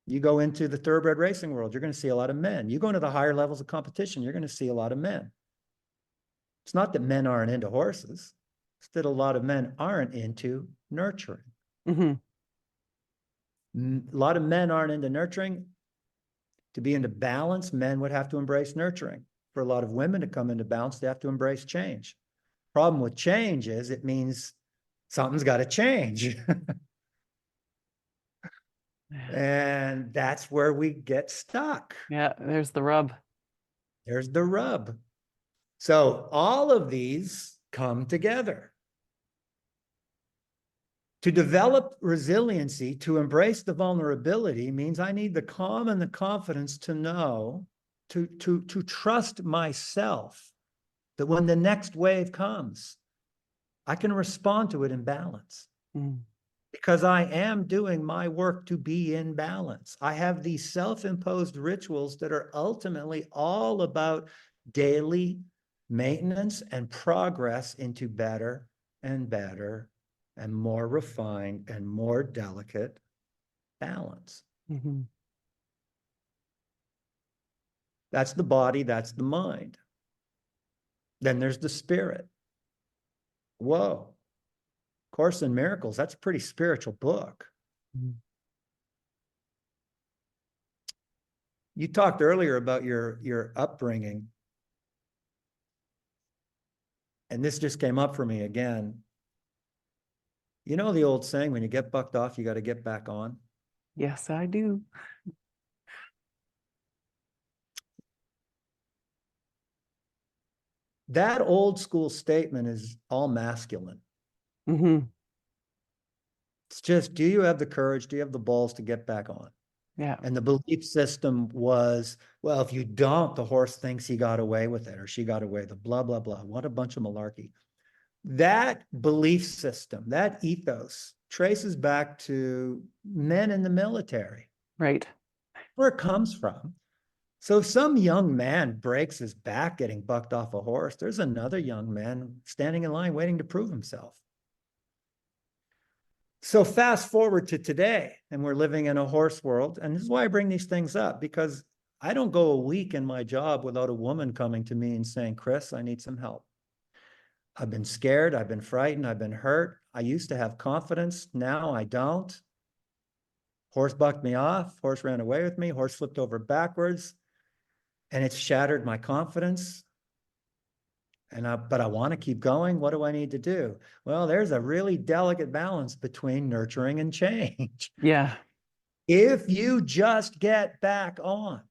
You go into the thoroughbred racing world, you're going to see a lot of men. You go into the higher levels of competition, you're going to see a lot of men. It's not that men aren't into horses. that a lot of men aren't into nurturing. Mm-hmm. A lot of men aren't into nurturing. To be into balance, men would have to embrace nurturing. For a lot of women to come into balance, they have to embrace change. Problem with change is it means something's got to change. And that's where we get stuck. Yeah, there's the rub. There's the rub. So all of these come together. To develop resiliency, to embrace the vulnerability means I need the calm and the confidence to know, to trust myself that when the next wave comes, I can respond to it in balance. Mm. Because I am doing my work to be in balance. I have these self-imposed rituals that are ultimately all about daily maintenance and progress into better and better and more refined and more delicate balance. Mm-hmm. That's the body, that's the mind. Then there's the spirit. Whoa. Course in Miracles, that's a pretty spiritual book. Mm-hmm. You talked earlier about your upbringing. And this just came up for me again. You know the old saying, when you get bucked off, you got to get back on? Yes, I do. That old school statement is all masculine. Mm-hmm. It's just, do you have the courage? Do you have the balls to get back on? Yeah. And the belief system was, well, if you don't, the horse thinks he got away with it or she got away, the blah, blah, blah. What a bunch of malarkey. That belief system, that ethos traces back to men in the military. Right. Where it comes from. So if some young man breaks his back getting bucked off a horse, there's another young man standing in line waiting to prove himself. So fast forward to today, and we're living in a horse world. And this is why I bring these things up, because I don't go a week in my job without a woman coming to me and saying, Chris, I need some help. I've been scared. I've been frightened. I've been hurt. I used to have confidence. Now I don't. Horse bucked me off. Horse ran away with me. Horse flipped over backwards. And it's shattered my confidence. But I want to keep going. What do I need to do? Well, there's a really delicate balance between nurturing and change. Yeah. If you just get back on,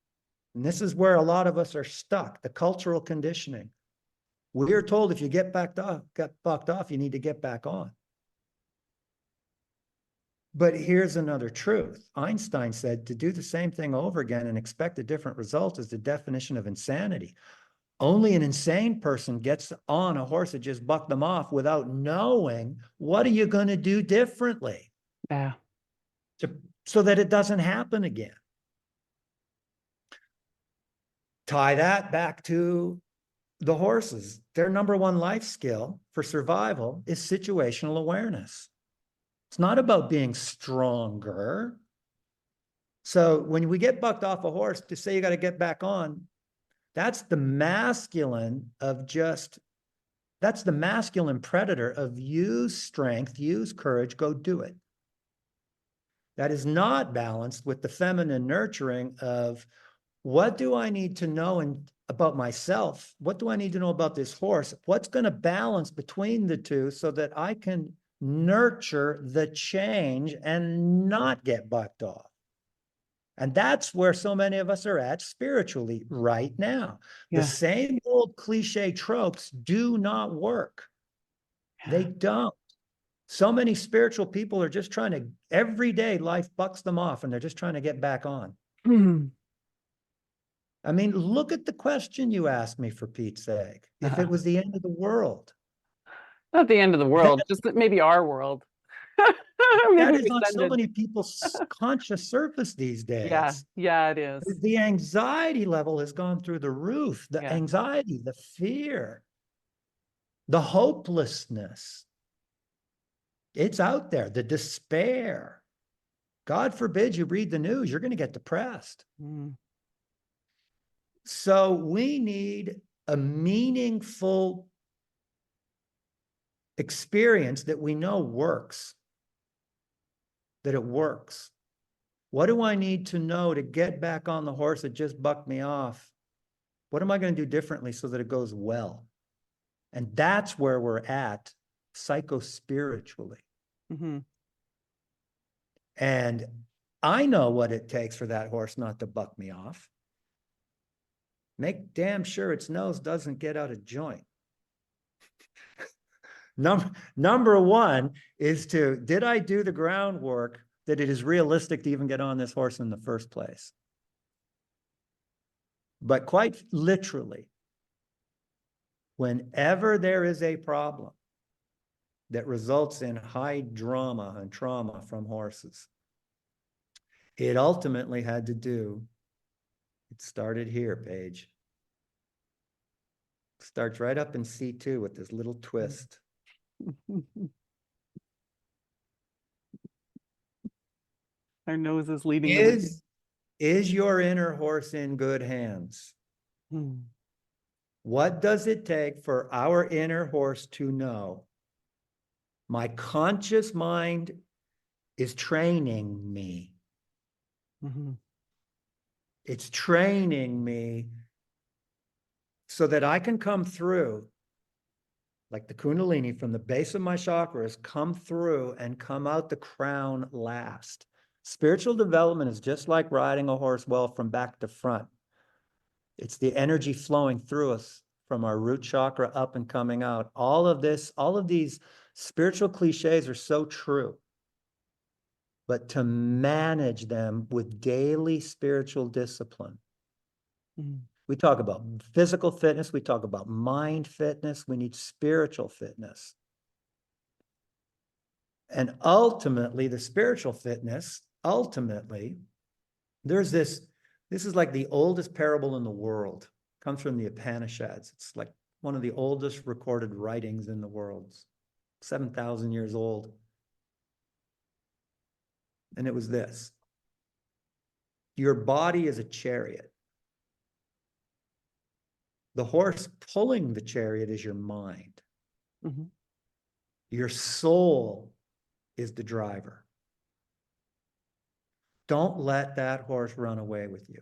and this is where a lot of us are stuck, the cultural conditioning. We're told if you get bucked off, you need to get back on. But here's another truth. Einstein said to do the same thing over again and expect a different result is the definition of insanity. Only an insane person gets on a horse that just bucked them off without knowing what are you going to do differently Yeah. so that it doesn't happen again. Tie that back to the horses. Their number one life skill for survival is situational awareness. It's not about being stronger. So when we get bucked off a horse, to say you got to get back on, that's the masculine predator of use strength, use courage, go do it. That is not balanced with the feminine nurturing of what do I need to know about myself? What do I need to know about this horse? What's going to balance between the two so that I can nurture the change and not get bucked off? And that's where so many of us are at spiritually right now. Yeah. The same old cliche tropes do not work. Yeah. They don't. So many spiritual people are just trying to, every day life bucks them off and they're just trying to get back on. Mm-hmm. I mean, look at the question you asked me, for Pete's sake. If it was the end of the world. Not the end of the world, just maybe our world. That Maybe is on so extended. many people's conscious surface these Yeah. days. Yeah, it is. The anxiety level has gone through the roof. The Yeah. anxiety, the fear, the hopelessness. It's out there. The despair. God forbid you read the news, you're going to get depressed. Mm. So we need a meaningful experience that we know works, that it works. What do I need to know to get back on the horse that just bucked me off? What am I going to do differently so that it goes well? And that's where we're at psycho-spiritually. Mm-hmm. And I know what it takes for that horse not to buck me off. Make damn sure its nose doesn't get out of joint. Number one is did I do the groundwork that it is realistic to even get on this horse in the first place? But quite literally, whenever there is a problem that results in high drama and trauma from horses, it ultimately had to do, it started here, Paige. It starts right up in C2 with this little twist. Our nose is leading the way. Is your inner horse in good hands? Hmm. What does it take for our inner horse to know my conscious mind is training me? Mm-hmm. It's training me so that I can come through, like the Kundalini from the base of my chakras, come through and come out the crown last. Spiritual development is just like riding a horse well from back to front. It's the energy flowing through us from our root chakra up and coming out. All of these spiritual cliches are so true. But to manage them with daily spiritual discipline. Mm-hmm. We talk about physical fitness, we talk about mind fitness, we need spiritual fitness. And ultimately, the spiritual fitness, there's this is like the oldest parable in the world. It comes from the Upanishads. It's like one of the oldest recorded writings in the world. It's 7,000 years old. And it was this: your body is a chariot. The horse pulling the chariot is your mind. Mm-hmm. Your soul is the driver. Don't let that horse run away with you.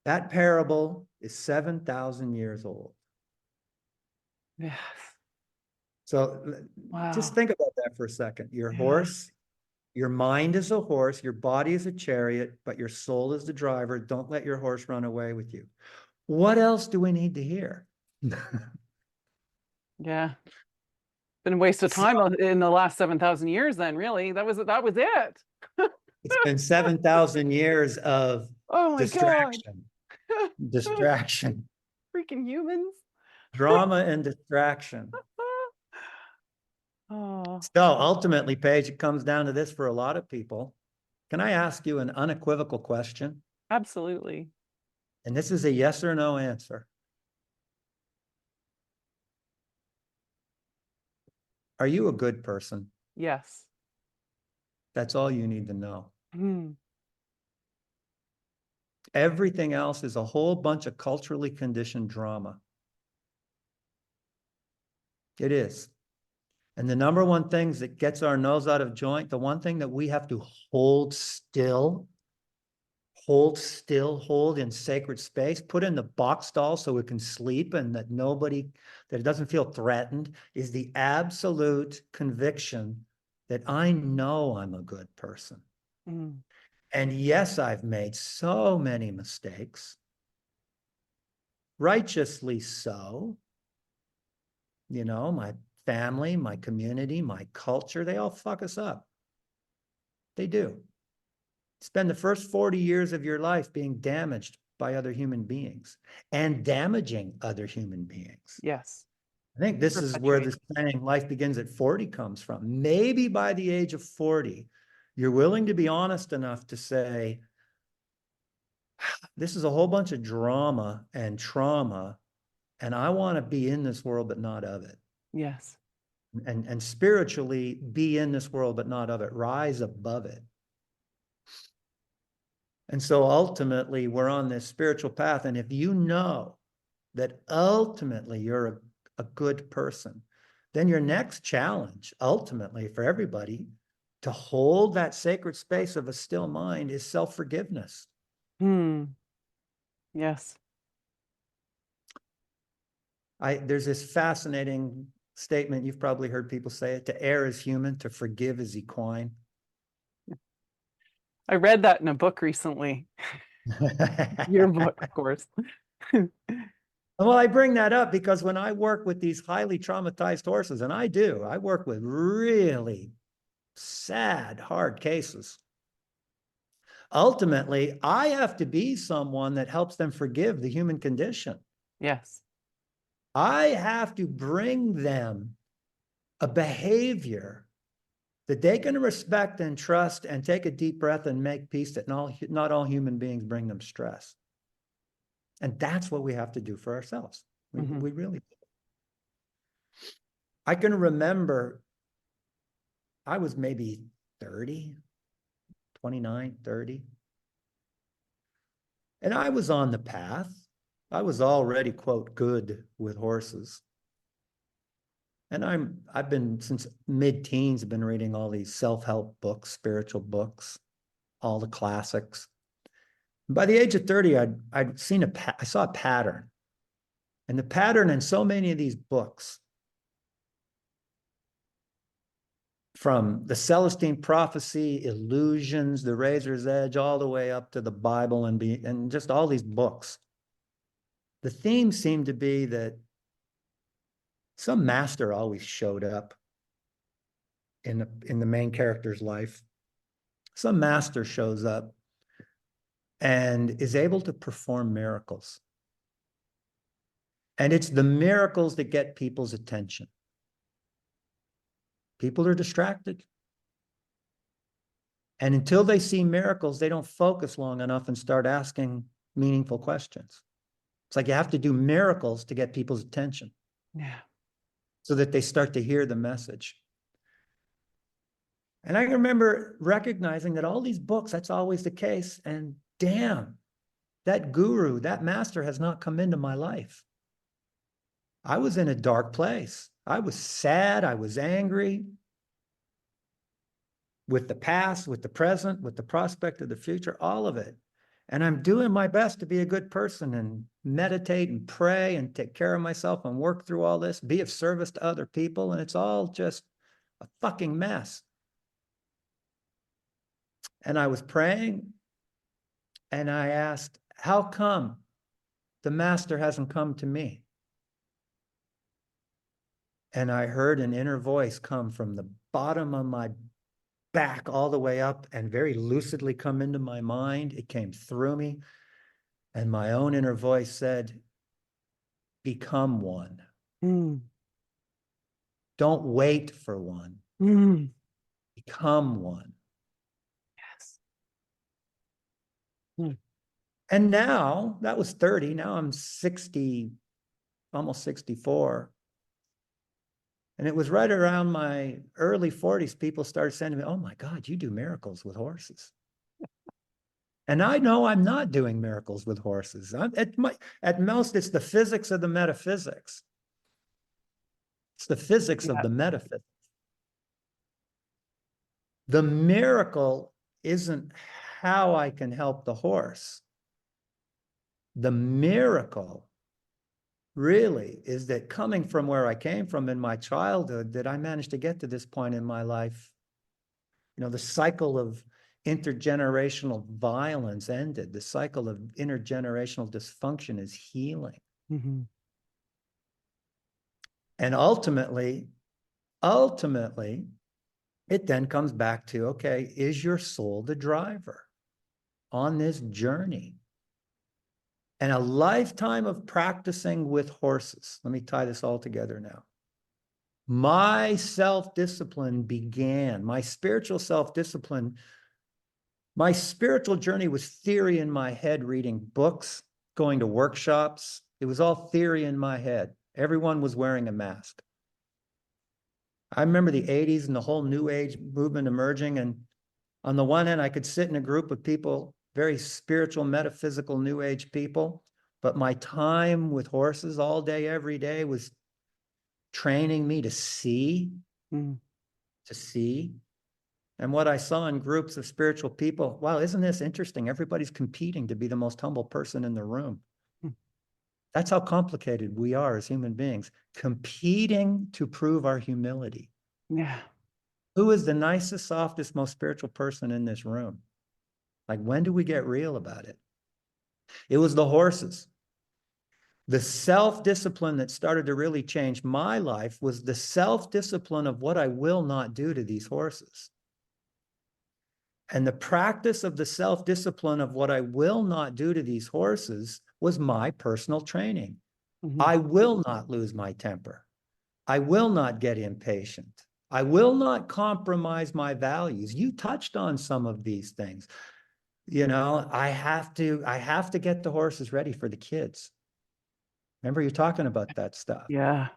That parable is 7,000 years old. Yes. So just Wow. think about that for a second. Your Yeah. horse, your mind is a horse, your body is a chariot, but your soul is the driver. Don't let your horse run away with you. What else do we need to hear? Yeah. Been a waste of time in the last 7,000 years then, really. That was it. It's been 7,000 years of Oh my God. distraction, Freaking humans. drama and distraction. Oh, So ultimately, Paige, it comes down to this for a lot of people. Can I ask you an unequivocal question? absolutely. And this is a yes or no answer. Are you a good person? Yes. That's all you need to know. Hmm. Everything else is a whole bunch of culturally conditioned drama. It is. And the number one things that gets our nose out of joint, the one thing that we have to hold still, hold in sacred space, put in the box stall so it can sleep and that it doesn't feel threatened, is the absolute conviction that I know I'm a good person. Mm. And yes, I've made so many mistakes, righteously so. You know, my family, my community, my culture, they all fuck us up. They do. Spend the first 40 years of your life being damaged by other human beings and damaging other human beings. Yes. I think this is where this saying life begins at 40 comes from. Maybe by the age of 40, you're willing to be honest enough to say, this is a whole bunch of drama and trauma, and I want to be in this world, but not of it. Yes. And spiritually be in this world, but not of it. Rise above it. And so ultimately, we're on this spiritual path. And if you know that ultimately you're a good person, then your next challenge, ultimately for everybody, to hold that sacred space of a still mind is self-forgiveness. Yes. There's this fascinating statement, you've probably heard people say it, to err is human, to forgive is equine. I read that in a book recently. Your book, of course. Well, I bring that up because when I work with these highly traumatized horses, and I work with really sad, hard cases. Ultimately, I have to be someone that helps them forgive the human condition. Yes. I have to bring them a behavior that they can respect and trust and take a deep breath and make peace that not all human beings bring them stress. And that's what we have to do for ourselves. We really do. I can remember I was maybe 30, 29, 30. And I was on the path. I was already, quote, good with horses. And I've been since mid-teens, I've been reading all these self-help books, spiritual books, all the classics. By the age of 30, I saw a pattern. And the pattern in so many of these books, from the Celestine Prophecy, Illusions, The Razor's Edge, all the way up to the Bible and just all these books, the theme seemed to be that some master always showed up in the main character's life. Some master shows up and is able to perform miracles. And it's the miracles that get people's attention. People are distracted. And until they see miracles, they don't focus long enough and start asking meaningful questions. It's like you have to do miracles to get people's attention. Yeah. So that they start to hear the message. And I remember recognizing that all these books, that's always the case. And damn, that guru, that master has not come into my life. I was in a dark place. I was sad. I was angry with the past, with the present, with the prospect of the future, all of it. And I'm doing my best to be a good person and meditate and pray and take care of myself and work through all this, be of service to other people. And it's all just a fucking mess. And I was praying and I asked, how come the master hasn't come to me? And I heard an inner voice come from the bottom of my back all the way up and very lucidly come into my mind. It came through me. And my own inner voice said, become one. Don't wait for one. Become one. Yes. And now, that was 30. Now I'm 60, almost 64. And it was right around my early 40s, people started saying to me, oh my God, you do miracles with horses. And I know I'm not doing miracles with horses. At most, it's the physics of the metaphysics. It's the physics of the metaphysics. The miracle isn't how I can help the horse. The miracle really is that coming from where I came from in my childhood, that I managed to get to this point in my life. You know, the cycle of intergenerational violence ended. The cycle of intergenerational dysfunction is healing. And ultimately, it then comes back to, okay, is your soul the driver on this journey? And a lifetime of practicing with horses. Let me tie this all together now. My self-discipline began, my spiritual self-discipline, my spiritual journey was theory in my head, reading books, going to workshops. It was all theory in my head. Everyone was wearing a mask. I remember the 80s and the whole New Age movement emerging. And on the one hand, I could sit in a group of people, very spiritual, metaphysical, New Age people. But my time with horses all day, every day was training me to see, Mm. to see. And what I saw in groups of spiritual people, wow, isn't this interesting? Everybody's competing to be the most humble person in the room. Mm. That's how complicated we are as human beings, competing to prove our humility. Yeah. Who is the nicest, softest, most spiritual person in this room? Like, when do we get real about it? It was the horses. The self-discipline that started to really change my life was the self-discipline of what I will not do to these horses. And the practice of the self-discipline of what I will not do to these horses was my personal training. Mm-hmm. I will not lose my temper. I will not get impatient. I will not compromise my values. You touched on some of these things. You know, I have to get the horses ready for the kids. Remember you talking about that stuff. Yeah.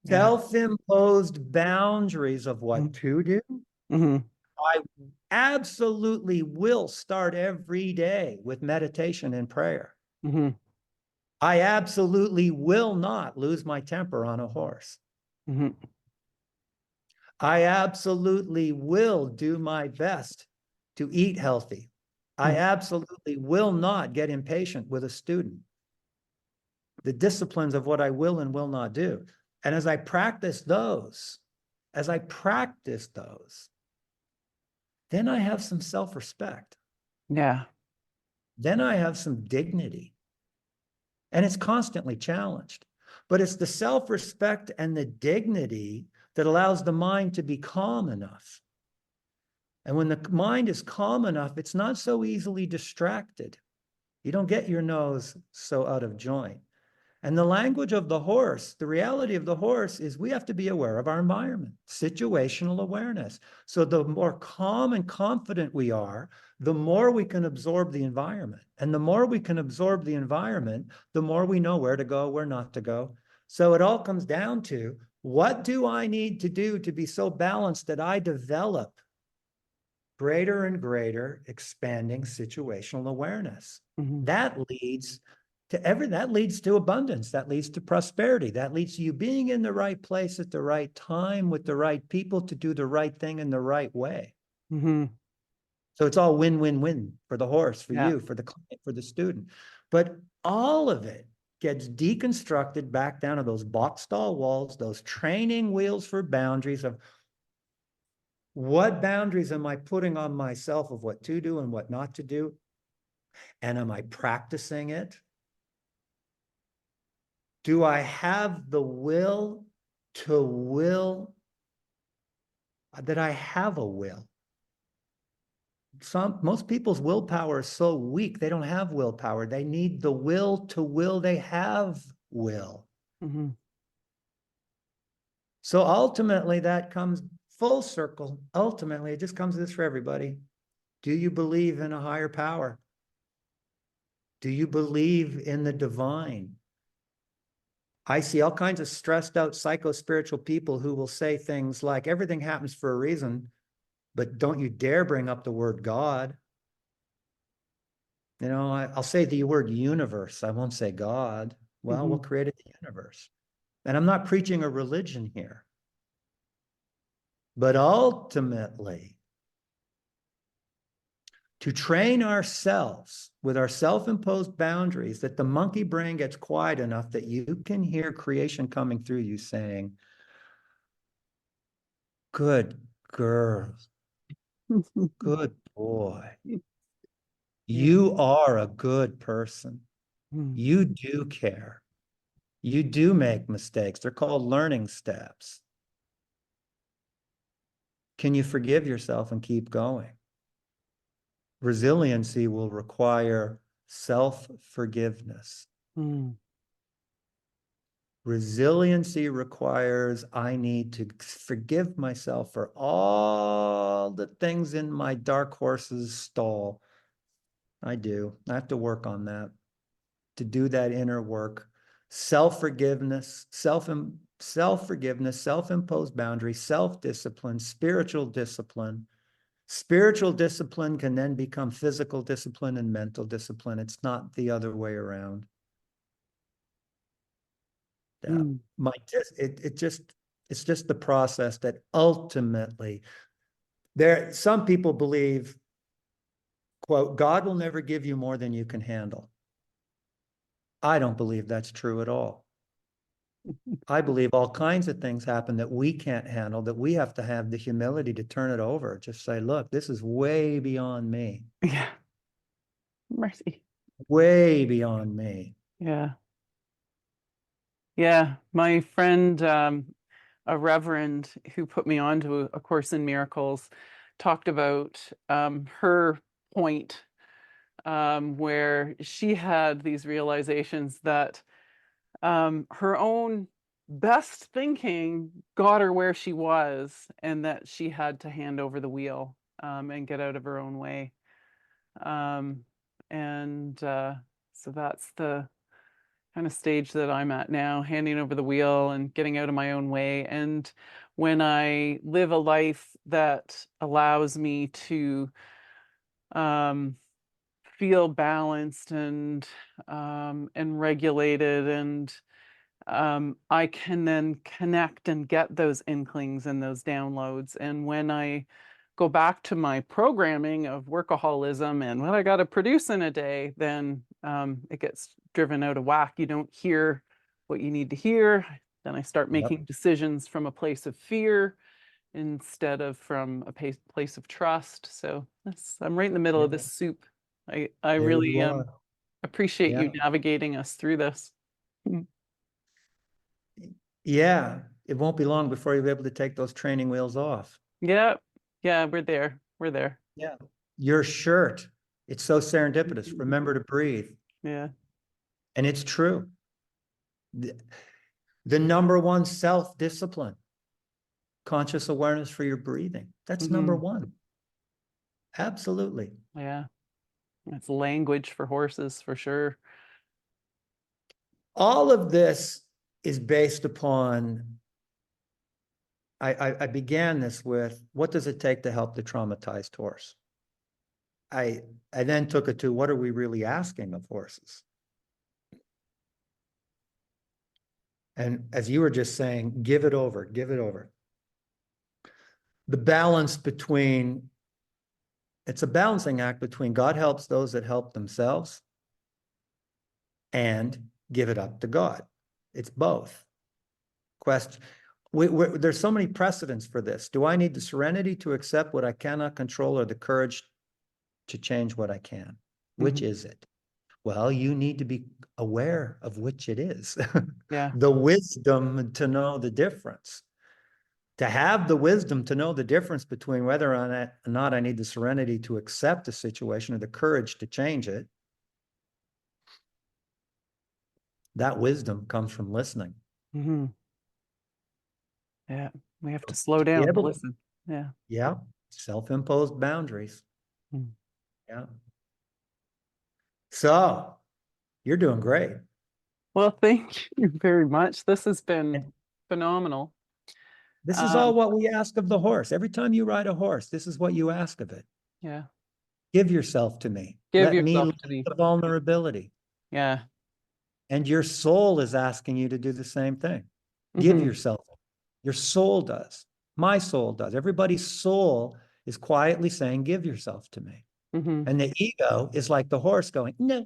Yeah. Self-imposed boundaries of what to do. Mm-hmm. I absolutely will start every day with meditation and prayer. Mm-hmm. I absolutely will not lose my temper on a horse. Mm-hmm. I absolutely will do my best to eat healthy. I absolutely will not get impatient with a student. The disciplines of what I will and will not do. And as I practice those, then I have some self-respect. Yeah. Then I have some dignity. And it's constantly challenged. But it's the self-respect and the dignity that allows the mind to be calm enough. And when the mind is calm enough, it's not so easily distracted. You don't get your nose so out of joint. And the language of the horse, the reality of the horse is we have to be aware of our environment, situational awareness. So the more calm and confident we are, the more we can absorb the environment. And the more we can absorb the environment, the more we know where to go, where not to go. So it all comes down to, what do I need to do to be so balanced that I develop greater and greater expanding situational awareness? Mm-hmm. That leads to abundance, that leads to prosperity, that leads to you being in the right place at the right time with the right people to do the right thing in the right way. Mm-hmm. So it's all win-win-win for the horse, for Yeah. you, for the client, for the student. But all of it gets deconstructed back down to those box stall walls, those training wheels for boundaries of, what boundaries am I putting on myself of what to do and what not to do? And am I practicing it? Do I have the will to will that I have a will? Most people's willpower is so weak, they don't have willpower. They need the will to will they have will. Mm-hmm. So ultimately that comes full circle. Ultimately, it just comes to this for everybody. Do you believe in a higher power? Do you believe in the divine? I see all kinds of stressed out psycho-spiritual people who will say things like, everything happens for a reason, but don't you dare bring up the word God. You know, I'll say the word universe. I won't say God. Well, Mm-hmm. what created the universe? And I'm not preaching a religion here. But ultimately, to train ourselves with our self-imposed boundaries, that the monkey brain gets quiet enough that you can hear creation coming through you saying, good girl, good boy. Yeah. You are a good person. Mm. You do care. You do make mistakes. They're called learning steps. Can you forgive yourself and keep going? Resiliency will require self-forgiveness. Mm. Resiliency requires I need to forgive myself for all the things in my dark horse's stall. I do. I have to work on that, to do that inner work. Self-forgiveness, self-forgiveness, self-imposed boundaries, self-discipline, spiritual discipline. Spiritual discipline can then become physical discipline and mental discipline. It's not the other way around. Mm. My it's just the process that ultimately some people believe, quote, God will never give you more than you can handle. I don't believe that's true at all. I believe all kinds of things happen that we can't handle, that we have to have the humility to turn it over. Just say, look, this is way beyond me, Yeah. Mercy. way beyond me. Yeah. Yeah. My friend, a reverend who put me onto A Course in Miracles, talked about her point where she had these realizations that her own best thinking got her where she was, and that she had to hand over the wheel and get out of her own way. Um, and so that's the kind of stage that I'm at now, handing over the wheel and getting out of my own way. And when I live a life that allows me to um, feel balanced and regulated, and I can then connect and get those inklings and those downloads. And when I go back to my programming of workaholism and what I got to produce in a day, then it gets driven out of whack. You don't hear what you need to hear. Then I start Yep. making decisions from a place of fear instead of from a place of trust. So I'm right in the middle of Yeah. this soup. I There really you are. appreciate Yeah. you navigating us through this. Yeah. It won't be long before you'll be able to take those training wheels off. Yeah, yeah, we're there. We're there. Yeah. Your shirt. It's so serendipitous. Remember to breathe. Yeah. And it's true. The, the number one self-discipline, conscious awareness for your breathing. That's number Hmm. one. Absolutely. Yeah. It's language for horses for sure. All of this is based upon, I began this with, what does it take to help the traumatized horse? I then took it to, what are we really asking of horses? And as you were just saying, give it over, give it over. The balance between, it's a balancing act between God helps those that help themselves and give it up to God. It's both. Question. There's so many precedents for this. Do I need the serenity to accept what I cannot control or the courage to change what I can? Which Hmm. is it? Well, you need to be aware of which it is. Yeah. The wisdom to know the difference. To have the wisdom to know the difference between whether or not I need the serenity to accept the situation or the courage to change it, that wisdom comes from listening. Hmm. Yeah. We have to To slow be down to able to, listen. Yeah. yeah, self-imposed boundaries. Mm. Yeah. So you're doing great. Well, thank you very much. This has been And phenomenal. this is all Um, what we ask of the horse. Every time you ride a horse, this is what you ask of it. yeah. Give yourself to me. Give Let me yourself lead to me. the vulnerability. Yeah. And your soul is asking you to do the same thing. Give Hmm. yourself. Your soul does. My soul does. Everybody's soul is quietly saying, give yourself to me. Hmm. And the ego is like the horse going, no,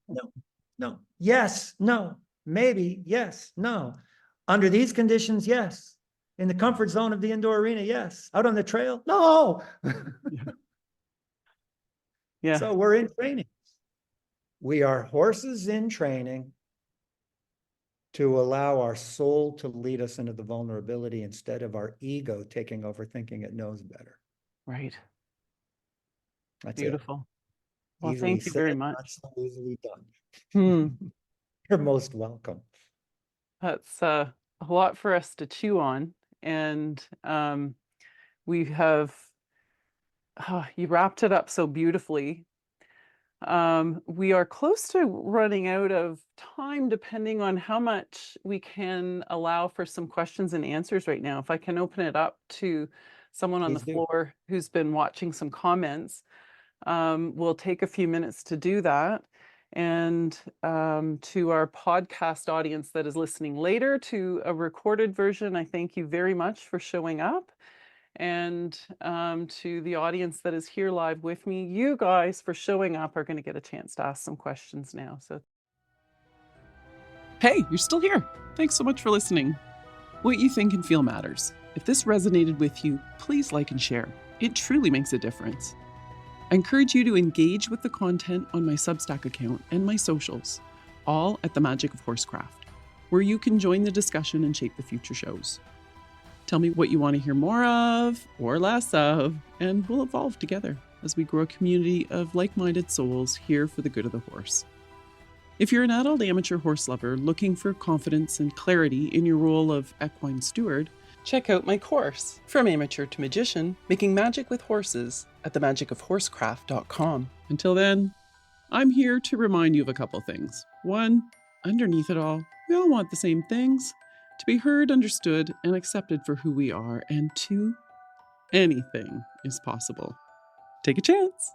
no, no, yes, no, maybe, yes, no. Under these conditions, yes. In the comfort zone of the indoor arena, yes. Out on the trail, no. Yeah. Yeah. So we're in training. We are horses in training to allow our soul to lead us into the vulnerability instead of our ego taking over thinking it knows better. Right. That's it. Beautiful. Well, Easily thank you said, very not much. so easily done. Hmm. You're most welcome. That's a lot for us to chew on. And we have, you wrapped it up so beautifully. We are close to running out of time, depending on how much we can allow for some questions and answers right now. If I can open it up to someone on the Please do. floor who's been watching some comments, we'll take a few minutes to do that. And to our podcast audience that is listening later to a recorded version, I thank you very much for showing up. And to the audience that is here live with me, you guys for showing up are going to get a chance to ask some questions now. So, hey, you're still here. Thanks so much for listening. What you think and feel matters. If this resonated with you, please like and share. It truly makes a difference. I encourage you to engage with the content on my Substack account and my socials, all at The Magic of Horsecraft, where you can join the discussion and shape the future shows. Tell me what you want to hear more of or less of, and we'll evolve together as we grow a community of like-minded souls here for the good of the horse. If you're an adult amateur horse lover looking for confidence and clarity in your role of equine steward, check out my course, From Amateur to Magician, Making Magic with Horses, at themagicofhorsecraft.com. Until then, I'm here to remind you of a couple things. One, underneath it all, we all want the same things: to be heard, understood, and accepted for who we are. And two, anything is possible. Take a chance.